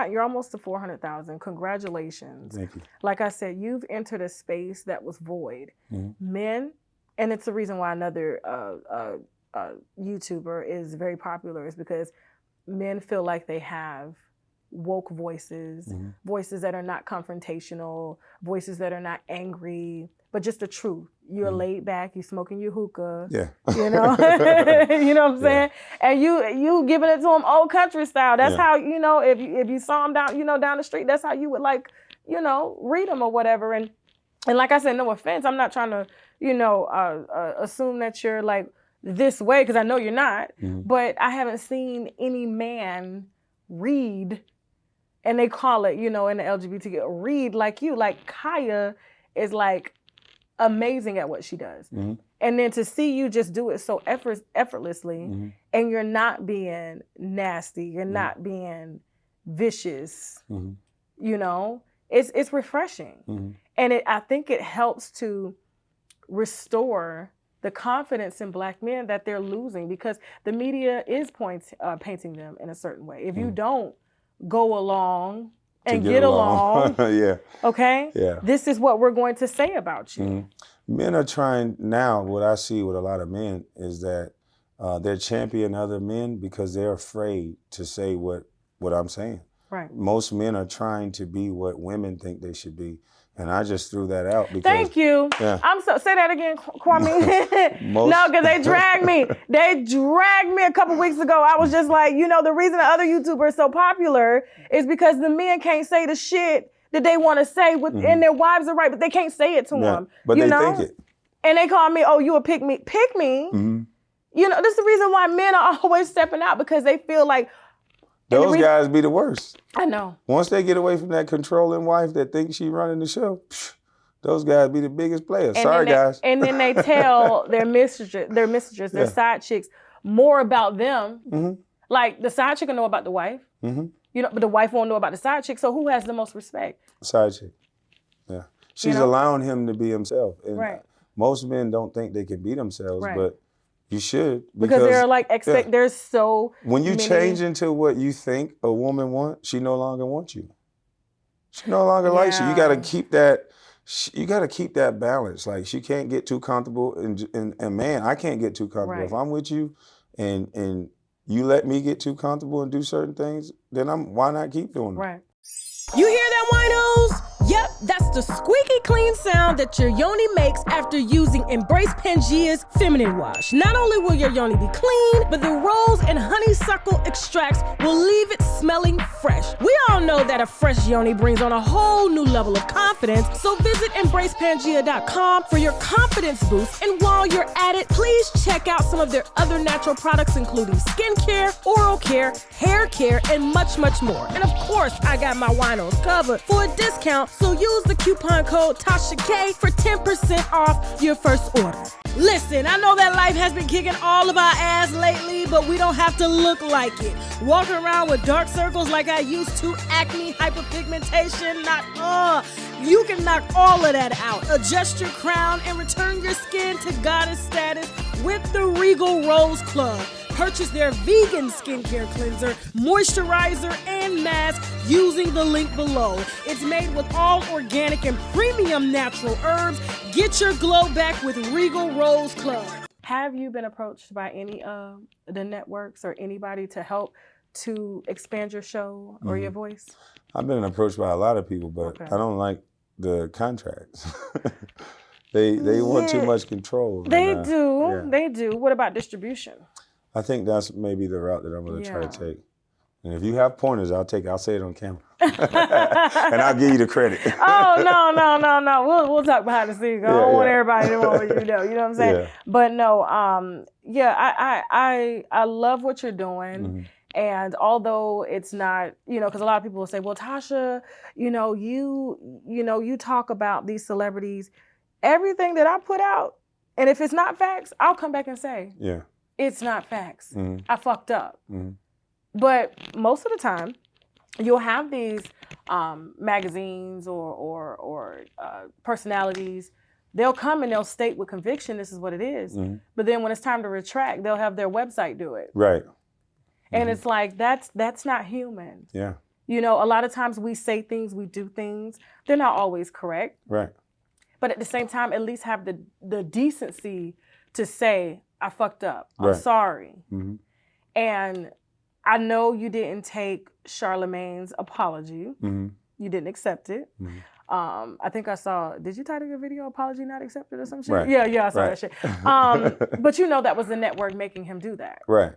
You're almost to 400,000. Congratulations. Thank you. Like I said, you've entered a space that was void. Mm-hmm. Men, and it's the reason why another YouTuber is very popular, is because men feel like they have woke voices, voices that are not confrontational, voices that are not angry, but just the truth. You're laid back, you smoking your hookah, Yeah. you know, you know what I'm saying? And you giving it to them old country style. That's how, if you saw them down the street, that's how you would read them or whatever. And like I said, no offense, I'm not trying to, assume that you're like this way, because I know you're not, but I haven't seen any man read, and they call it, in the LGBTQ, read like you. Like Kaya is like amazing at what she does. Mm-hmm. And then to see you just do it so effortlessly, and you're not being nasty, you're not being vicious, it's refreshing. And I think it helps to restore the confidence in Black men that they're losing, because the media is painting them in a certain way. If you don't go along and get along, okay, this is what we're going to say about you. Men are trying now, what I see with a lot of men is that they're championing other men because they're afraid to say what I'm saying. Right. Most men are trying to be what women think they should be. And I just threw that out because— Thank you. Yeah. Say that again, Kwame. No, because they dragged me. They dragged me a couple weeks ago. I was just like, the reason the other YouTuber is so popular is because the men can't say the shit that they want to say and their wives are right, but they can't say it to them. But they think it. And they call me, oh, you a pick me. Pick me? This is the reason why men are always stepping out, because they feel like— Those guys be the worst. I know. Once they get away from that controlling wife that thinks she running the show, those guys be the biggest players. Sorry, guys. And then they tell their mistresses, their side chicks, more about them. Like the side chick will know about the wife, but the wife won't know about the side chick. So who has the most respect? Side chick. Yeah. She's allowing him to be himself. And most men don't think they can be themselves, but you should. Because they're like, there's so when you many— change into what you think a woman wants, she no longer wants you. She no longer likes you. You got to keep that. You got to keep that balance. Like, she can't get too comfortable, and man, I can't get too comfortable. If I'm with you, and you let me get too comfortable and do certain things, then why not keep doing it? Right. You hear that, winos? Yep, that's the squeaky clean sound that your yoni makes after using Embrace Pangea's feminine wash. Not only will your yoni be clean, but the rose and honeysuckle extracts will leave it smelling fresh. We all know that a fresh yoni brings on a whole new level of confidence, so visit EmbracePangea.com for your confidence boost. And while you're at it, please check out some of their other natural products, including skincare, oral care, hair care, and much, much more. And of course, I got my winos covered for a discount, so use the coupon code TASHAK for 10% off your first order. Listen, I know that life has been kicking all of our ass lately, but we don't have to look like it. Walking around with dark circles like I used to, acne, hyperpigmentation, you can knock all of that out. Adjust your crown and return your skin to goddess status with the Regal Rose Club. Purchase their vegan skincare cleanser, moisturizer, and mask using the link below. It's made with all organic and premium natural herbs. Get your glow back with Regal Rose Club. Have you been approached by any of the networks or anybody to help to expand your show or your voice? I've been approached by a lot of people, but I don't like the contracts. They want too much control. They do. What about distribution? I think that's maybe the route that I'm going to try to take. And if you have pointers, I'll say it on camera. And I'll give you the credit. Oh, no. We'll talk behind the scenes. I don't want everybody to know what you know. You know what I'm saying? Yeah. But no, I love what you're doing. Mm-hmm. And although it's not, because a lot of people will say, well, Tasha, you talk about these celebrities, everything that I put out, and if it's not facts, I'll come back and say, it's not facts. Mm-hmm. I fucked up. Mm-hmm. But most of the time, you'll have these magazines or personalities. They'll come and they'll state with conviction, this is what it is. Mm-hmm. But then when it's time to retract, they'll have their website do it. Right. And it's like, that's not human. Yeah. A lot of times we say things, we do things. They're not always correct. Right. But at the same time, at least have the decency to say, I fucked up. I'm sorry. Mm-hmm. And I know you didn't take Charlamagne's apology. Mm-hmm. You didn't accept it. Mm-hmm. I think I saw, did you title your video Apology Not Accepted or some shit? Right. Yeah, I saw that shit. But that was the network making him do that. Right.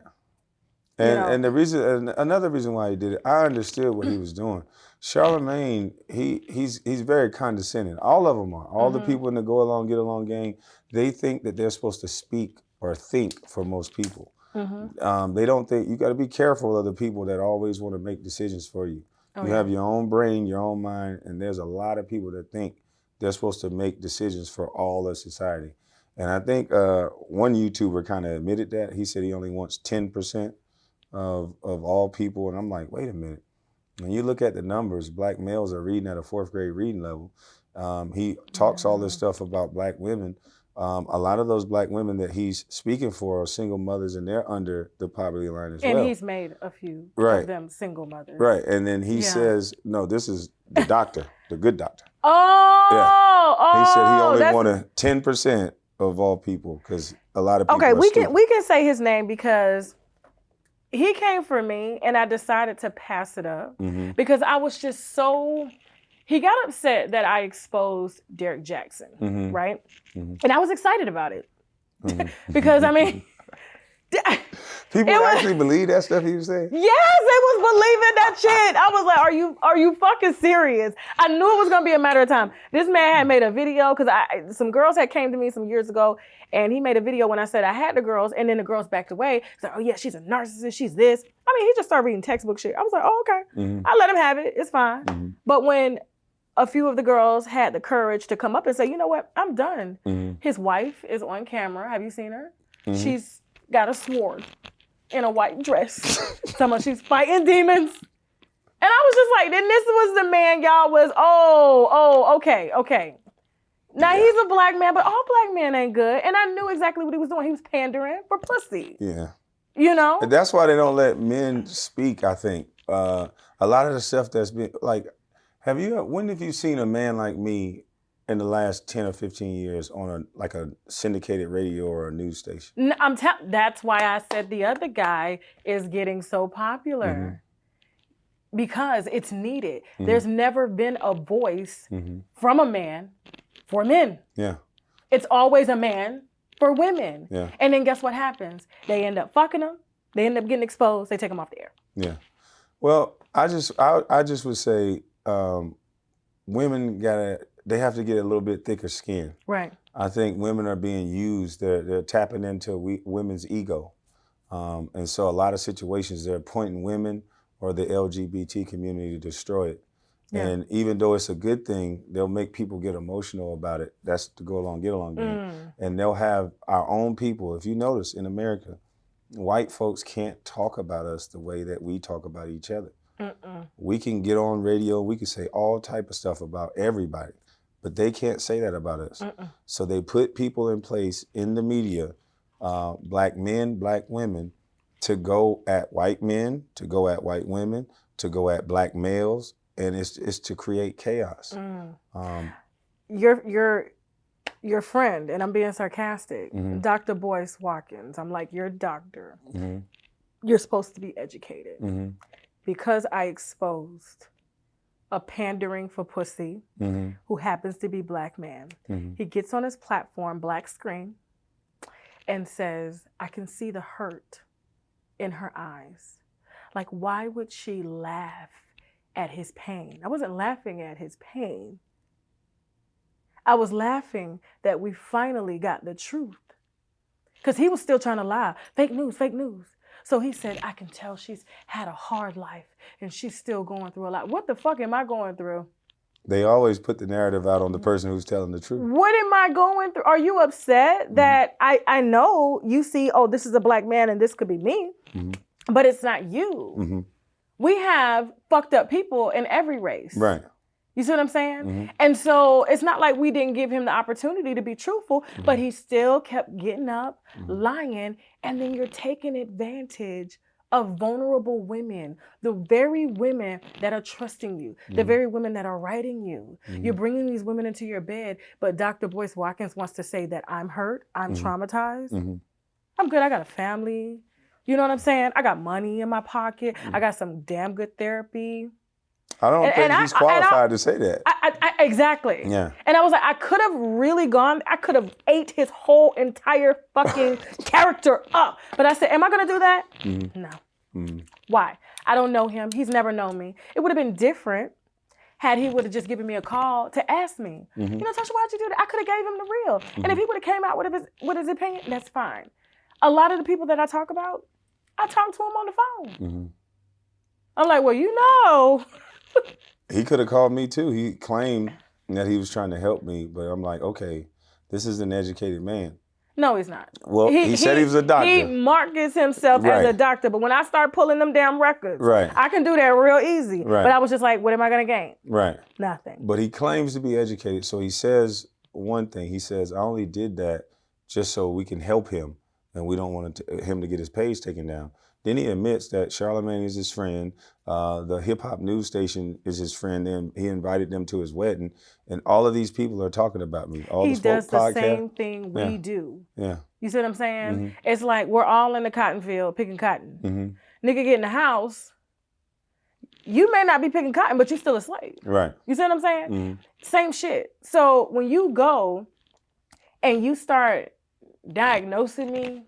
And the reason, and another reason why he did it, I understood what he was doing. Charlamagne, he's very condescending. All of them are. All the people in the Go Along, Get Along gang, they think that they're supposed to speak or think for most people. Mm-hmm. They don't think, you got to be careful of the people that always want to make decisions for you. You have your own brain, your own mind, and there's a lot of people that think they're supposed to make decisions for all of society. And I think one YouTuber kind of admitted that. He said he only wants 10% of all people. And I'm like, wait a minute. When you look at the numbers, black males are reading at a 4th grade reading level. He talks all this stuff about black women. A lot of those black women that he's speaking for are single mothers, and they're under the poverty line as well. And he's made a few of them single mothers. Right, and then he says, no, this is the doctor, the good doctor. He said he only wanted 10% of all people because a lot of people are stupid. we can say his name because he came for me, and I decided to pass it up because I was just so... He got upset that I exposed Derek Jackson, right? Mm-hmm. And I was excited about it. Because, I mean... People actually believe that stuff he was saying? Yes, they was believing that shit. I was like, are you fucking serious? I knew it was going to be a matter of time. This man had made a video, because some girls had came to me some years ago, and he made a video when I said I had the girls, and then the girls backed away. He's like, oh yeah, she's a narcissist, she's this. I mean, he just started reading textbook shit. I was like, oh, okay. I let him have it, it's fine. But when a few of the girls had the courage to come up and say, you know what, I'm done. His wife is on camera. Have you seen her? She's got a sword in a white dress. Someone she's fighting demons. And I was just like, then this was the man y'all was, okay. Now he's a black man, but all black men ain't good. And I knew exactly what he was doing. He was pandering for pussy. Yeah. And that's why they don't let men speak, I think. A lot of the stuff that's been, like, when have you seen a man like me in the last 10 or 15 years on a syndicated radio or a news station. That's why I said the other guy is getting so popular. Because it's needed. There's never been a voice from a man for men. Yeah. It's always a man for women. Yeah. And then guess what happens? They end up fucking them. They end up getting exposed. They take them off the air. Yeah. Well, I just would say women they have to get a little bit thicker skin. Right. I think women are being used. They're tapping into women's ego. And so a lot of situations they're appointing women or the LGBT community to destroy it. Yeah. And even though it's a good thing, they'll make people get emotional about it. That's the go along, get along game. And they'll have our own people. If you notice in America, white folks can't talk about us the way that we talk about each other. We can get on radio, we can say all type of stuff about everybody, but they can't say that about us. So they put people in place in the media, black men, black women, to go at white men, to go at white women, to go at black males, and it's to create chaos. Your friend, and I'm being sarcastic, Dr. Boyce Watkins, I'm like, you're a doctor. You're supposed to be educated. Because I exposed a pandering for pussy who happens to be black man, he gets on his platform, black screen, and says, I can see the hurt in her eyes. Like, why would she laugh at his pain? I wasn't laughing at his pain. I was laughing that we finally got the truth. Because he was still trying to lie. Fake news, fake news. So he said, I can tell she's had a hard life and she's still going through a lot. What the fuck am I going through? They always put the narrative out on the person who's telling the truth. What am I going through? Are you upset that I know you see, oh, this is a black man and this could be me, but it's not you. We have fucked up people in every race. Right. You see what I'm saying? And so it's not like we didn't give him the opportunity to be truthful, but he still kept getting up, lying, and then you're taking advantage of vulnerable women, the very women that are trusting you, the very women that are writing you. You're bringing these women into your bed, but Dr. Boyce Watkins wants to say that I'm hurt, I'm traumatized. I'm good, I got a family. You know what I'm saying? I got money in my pocket. I got some damn good therapy. I don't think he's qualified to say that. Exactly. Yeah. And I was like, I could have ate his whole entire fucking character up. But I said, am I going to do that? No. Why? I don't know him. He's never known me. It would have been different had he would have just given me a call to ask me, you know, Tasha, why'd you do that? I could have gave him the real. And if he would have came out with his opinion, that's fine. A lot of the people that I talk about, I talk to him on the phone. I'm like, well, you know. He could have called me too. He claimed that he was trying to help me, but I'm like, okay, this is an educated man. No, he's not. Well, he said he was a doctor. He markets himself as a doctor, but when I start pulling them damn records, I can do that real easy. But I was just like, what am I going to gain? Nothing. But he claims to be educated, so he says one thing. He says, I only did that just so we can help him, and we don't want him to get his page taken down. Then he admits that Charlemagne is his friend, the hip-hop news station is his friend, and he invited them to his wedding, and all of these people are talking about me. He does the same thing we do. You see what I'm saying? It's like we're all in the cotton field picking cotton. Nigga get in the house, you may not be picking cotton, but you're still a slave. Right. You see what I'm saying? Same shit. So when you go and you start diagnosing me,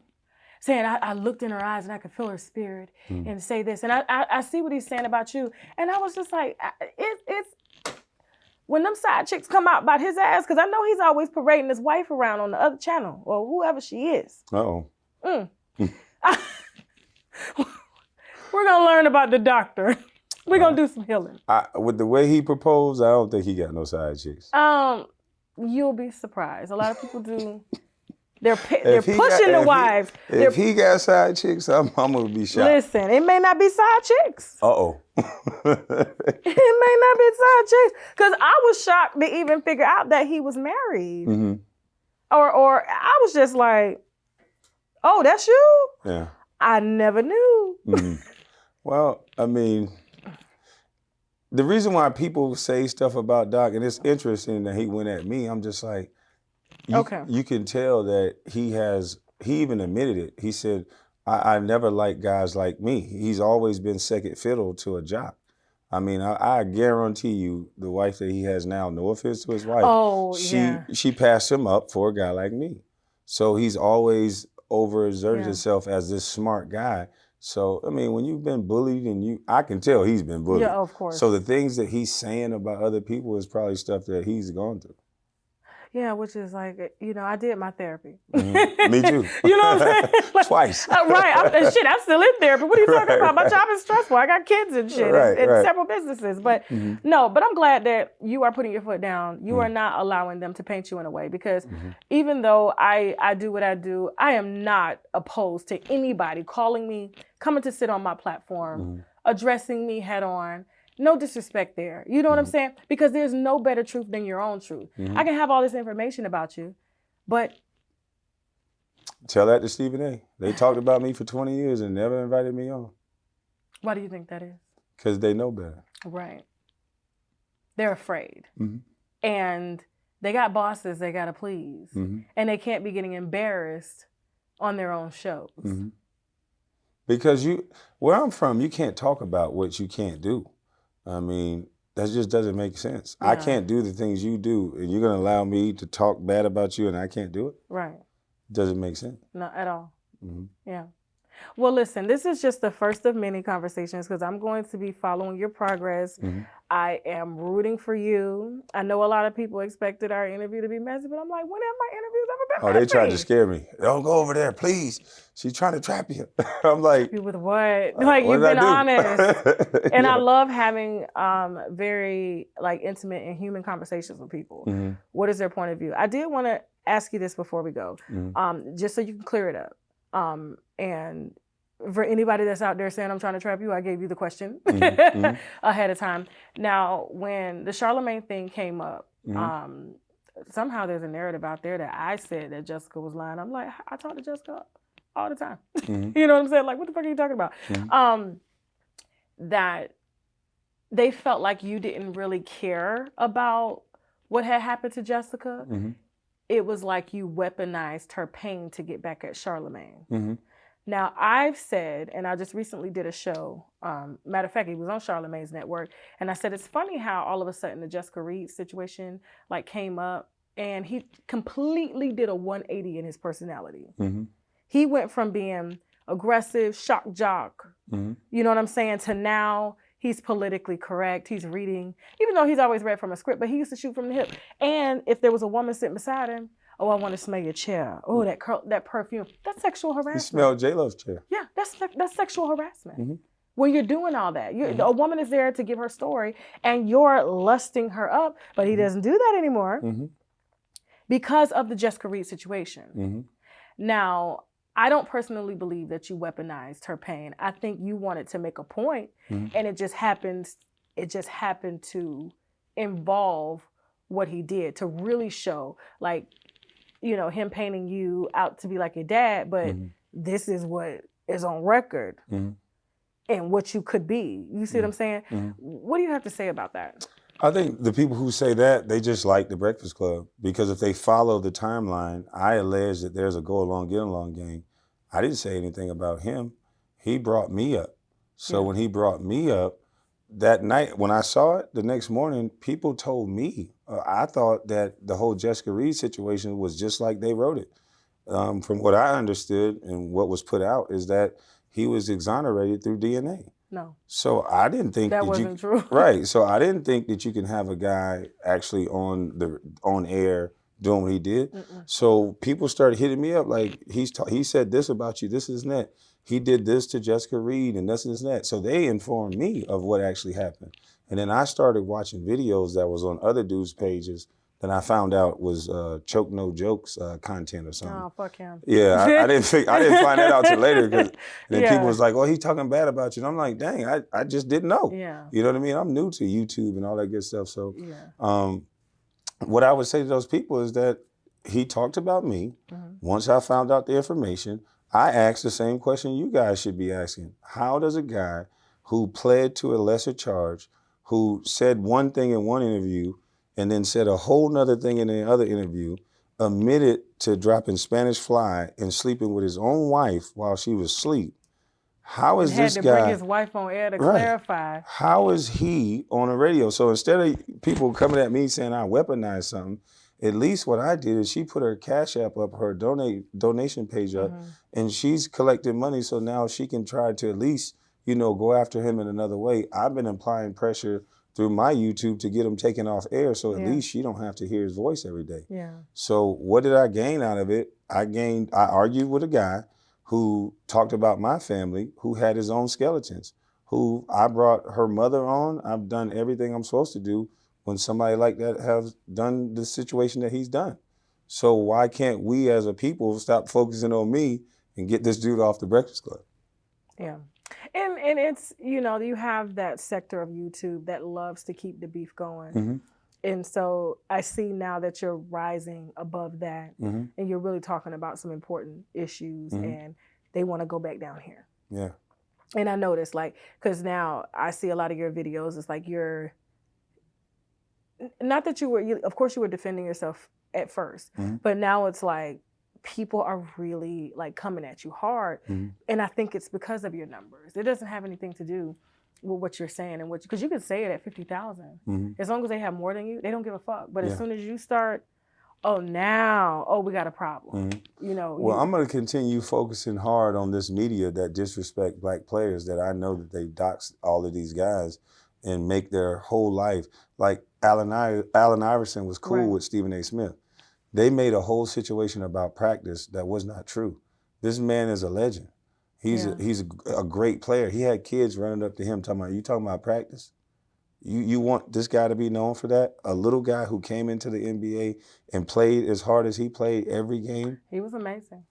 saying I looked in her eyes and I could feel her spirit and say this. And I see what he's saying about you. And I was just like, it's when them side chicks come out about his ass, because I know he's always parading his wife around on the other channel or whoever she is. Uh-oh. We're going to learn about the doctor. We're going to do some healing. With the way he proposed, I don't think he got no side chicks. You'll be surprised. A lot of people do. They're pushing the wives. If he got side chicks, I'm going to be shocked. Listen, it may not be side chicks. Uh-oh. It may not be side chicks. Because I was shocked to even figure out that he was married. Or I was just like, oh, that's you? Yeah. I never knew. Well, I mean, the reason why people say stuff about Doc, and it's interesting that he went at me, I'm just like, you can tell that he even admitted it. He said, I never liked guys like me. He's always been second fiddle to a jock. I mean, I guarantee you the wife that he has now, no offense to his wife, she passed him up for a guy like me. So he's always overexerted himself as this smart guy. So, I mean, when you've been bullied I can tell he's been bullied. Yeah, of course. So the things that he's saying about other people is probably stuff that he's gone through. Yeah, which is like, I did my therapy. Me too. You know what I'm saying? Like, twice. Right. I'm still in therapy. What are you talking about? My job is stressful. I got kids and shit and several businesses. But no, but I'm glad that you are putting your foot down. You are not allowing them to paint you in a way, because even though I do what I do, I am not opposed to anybody calling me, coming to sit on my platform, addressing me head on. No disrespect there. You know what I'm saying? Because there's no better truth than your own truth. I can have all this information about you, but... Tell that to Stephen A. They talked about me for 20 years and never invited me on. Why do you think that is? Because they know better. Right. They're afraid. And they got bosses they got to please. And they can't be getting embarrassed on their own shows. Because where I'm from, you can't talk about what you can't do. I mean, that just doesn't make sense. I can't do the things you do, and you're going to allow me to talk bad about you and I can't do it? Right. Doesn't make sense. Not at all. Yeah. Well, listen, this is just the first of many conversations, because I'm going to be following your progress. I am rooting for you. I know a lot of people expected our interview to be messy, but I'm like, when have my interviews ever been messy? They tried to scare me. Don't go over there, please. She's trying to trap you. I'm like, with what? Like, you've been honest. And I love having very intimate and human conversations with people. What is their point of view? I did want to ask you this before we go, just so you can clear it up. And for anybody that's out there saying I'm trying to trap you, I gave you the question ahead of time. Now, when the Charlemagne thing came up, somehow there's a narrative out there that I said that Jessica was lying. I'm like, I talk to Jessica all the time. You know what I'm saying? Like, what the fuck are you talking about? That they felt like you didn't really care about what had happened to Jessica. It was like you weaponized her pain to get back at Charlemagne. Now, I've said, and I just recently did a show, matter of fact, it was on Charlemagne's network, and I said, it's funny how all of a sudden the Jessica Reed situation came up, and he completely did a 180 in his personality. He went from being aggressive, shock jock, you know what I'm saying, to now he's politically correct. He's reading, even though he's always read from a script, but he used to shoot from the hip. And if there was a woman sitting beside him, oh, I want to smell your chair. Oh, that perfume. That's sexual harassment. He smelled J-Lo's chair. Yeah, that's sexual harassment. When you're doing all that, a woman is there to give her story, and you're lusting her up, but he doesn't do that anymore because of the Jessica Reed situation. Now, I don't personally believe that you weaponized her pain. I think you wanted to make a point, and it just happened to involve what he did to really show, him painting you out to be like your dad, but this is what is on record and what you could be. You see what I'm saying? What do you have to say about that? I think the people who say that, they just like the Breakfast Club, because if they follow the timeline, I allege that there's a go along, get along game. I didn't say anything about him. He brought me up. So when he brought me up, that night, when I saw it, the next morning, people told me, I thought that the whole Jessica Reed situation was just like they wrote it. From what I understood and what was put out is that he was exonerated through DNA. No. So I didn't think that wasn't true. Right. So I didn't think that you can have a guy actually on air doing what he did. So people started hitting me up like, he said this about you, this and that. He did this to Jessica Reed and this and that. So they informed me of what actually happened. And then I started watching videos that was on other dudes' pages that I found out was Choke No Jokes content or something. Oh, fuck him. Yeah, I didn't find that out till later. And then people was like, oh, he's talking bad about you. And I'm like, dang, I just didn't know. Yeah. You know what I mean? I'm new to YouTube and all that good stuff. So what I would say to those people is that he talked about me. Once I found out the information, I asked the same question you guys should be asking. How does a guy who pled to a lesser charge, who said one thing in one interview and then said a whole nother thing in the other interview, admitted to dropping Spanish fly and sleeping with his own wife while she was asleep. How is this guy? Had to bring his wife on air to clarify. How is he on the radio? So instead of people coming at me saying I weaponized something, at least what I did is she put her Cash App up, her donation page up, and she's collecting money so now she can try to at least, go after him in another way. I've been applying pressure through my YouTube to get him taken off air so at least she don't have to hear his voice every day. Yeah. So what did I gain out of it? I argued with a guy who talked about my family, who had his own skeletons, who I brought her mother on. I've done everything I'm supposed to do when somebody like that has done the situation that he's done. So why can't we as a people stop focusing on me and get this dude off the Breakfast Club? Yeah. And it's, you have that sector of YouTube that loves to keep the beef going. And so I see now that you're rising above that and you're really talking about some important issues and they want to go back down here. Yeah. And I noticed because now I see a lot of your videos, it's like not that of course you were defending yourself at first, but now it's like people are really coming at you hard. And I think it's because of your numbers. It doesn't have anything to do with what you're saying and because you can say it at 50,000. As long as they have more than you, they don't give a fuck. But as soon as you start, we got a problem. Well, I'm going to continue focusing hard on this media that disrespect black players, that I know that they dox all of these guys and make their whole life. Like Allen Iverson was cool with Stephen A. Smith. They made a whole situation about practice that was not true. This man is a legend. He's a great player. He had kids running up to him talking about practice? You want this guy to be known for that? A little guy who came into the NBA and played as hard as he played every game? He was amazing.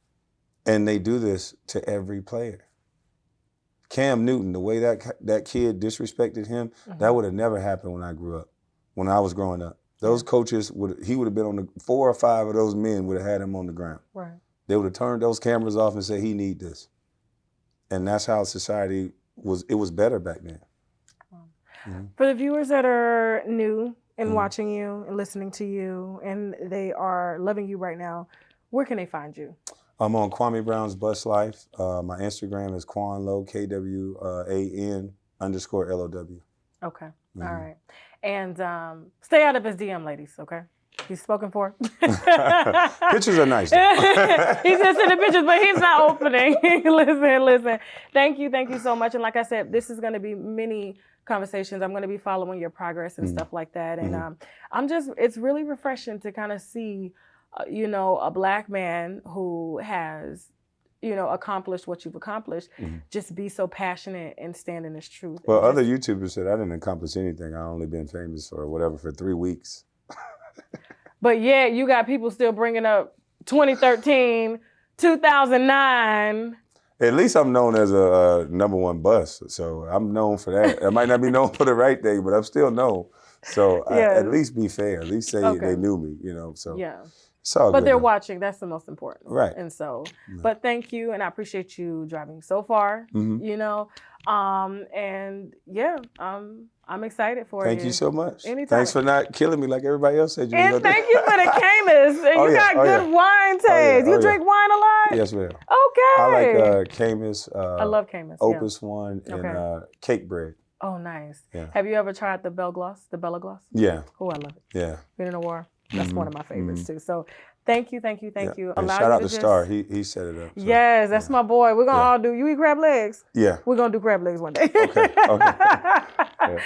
And they do this to every player. Cam Newton, the way that kid disrespected him, that would have never happened when I grew up, when I was growing up. Those coaches, he would have been on 4 or 5 of those men would have had him on the ground. Right. They would have turned those cameras off and said, he need this. And that's how society it was better back then. For the viewers that are new and watching you and listening to you and they are loving you right now, where can they find you? I'm on Kwame Brown's Bus Life. My Instagram is Kwanlo, KWAN_LOW. Okay. All right. And stay out of his DM, ladies, okay? He's spoken for. Pictures are nice. He's just in the pictures, but he's not opening. Listen. Thank you so much. And like I said, this is going to be many conversations. I'm going to be following your progress and stuff like that. And it's really refreshing to kind of see, a black man who has, accomplished what you've accomplished, just be so passionate and stand in his truth. Well, other YouTubers said I didn't accomplish anything. I only been famous for 3 weeks. But yeah, you got people still bringing up 2013, 2009. At least I'm known as a #1 bus, so I'm known for that. I might not be known for the right thing, but I'm still known. So at least be fair. At least say they knew me, So it's all but good, they're watching. That's the most important. Right. And so, but thank you, and I appreciate you driving so far. I'm excited for you. Thank you so much. Anytime. Thanks for not killing me like everybody else said you were. And thank you for the Camus. You got good wine taste. You drink wine a lot? Yes, ma'am. Okay. I like Camus. I love Camus. Opus One and cake bread. Oh, nice. Yeah. Have you ever tried the Bella Gloss? Yeah. Oh, I love it. Yeah. Pinot Noir. That's one of my favorites too. So thank you. And shout out to Star. He set it up. So. Yes, that's my boy. We're gonna all do. You eat crab legs? Yeah. We're gonna do crab legs one day. Okay. Yeah.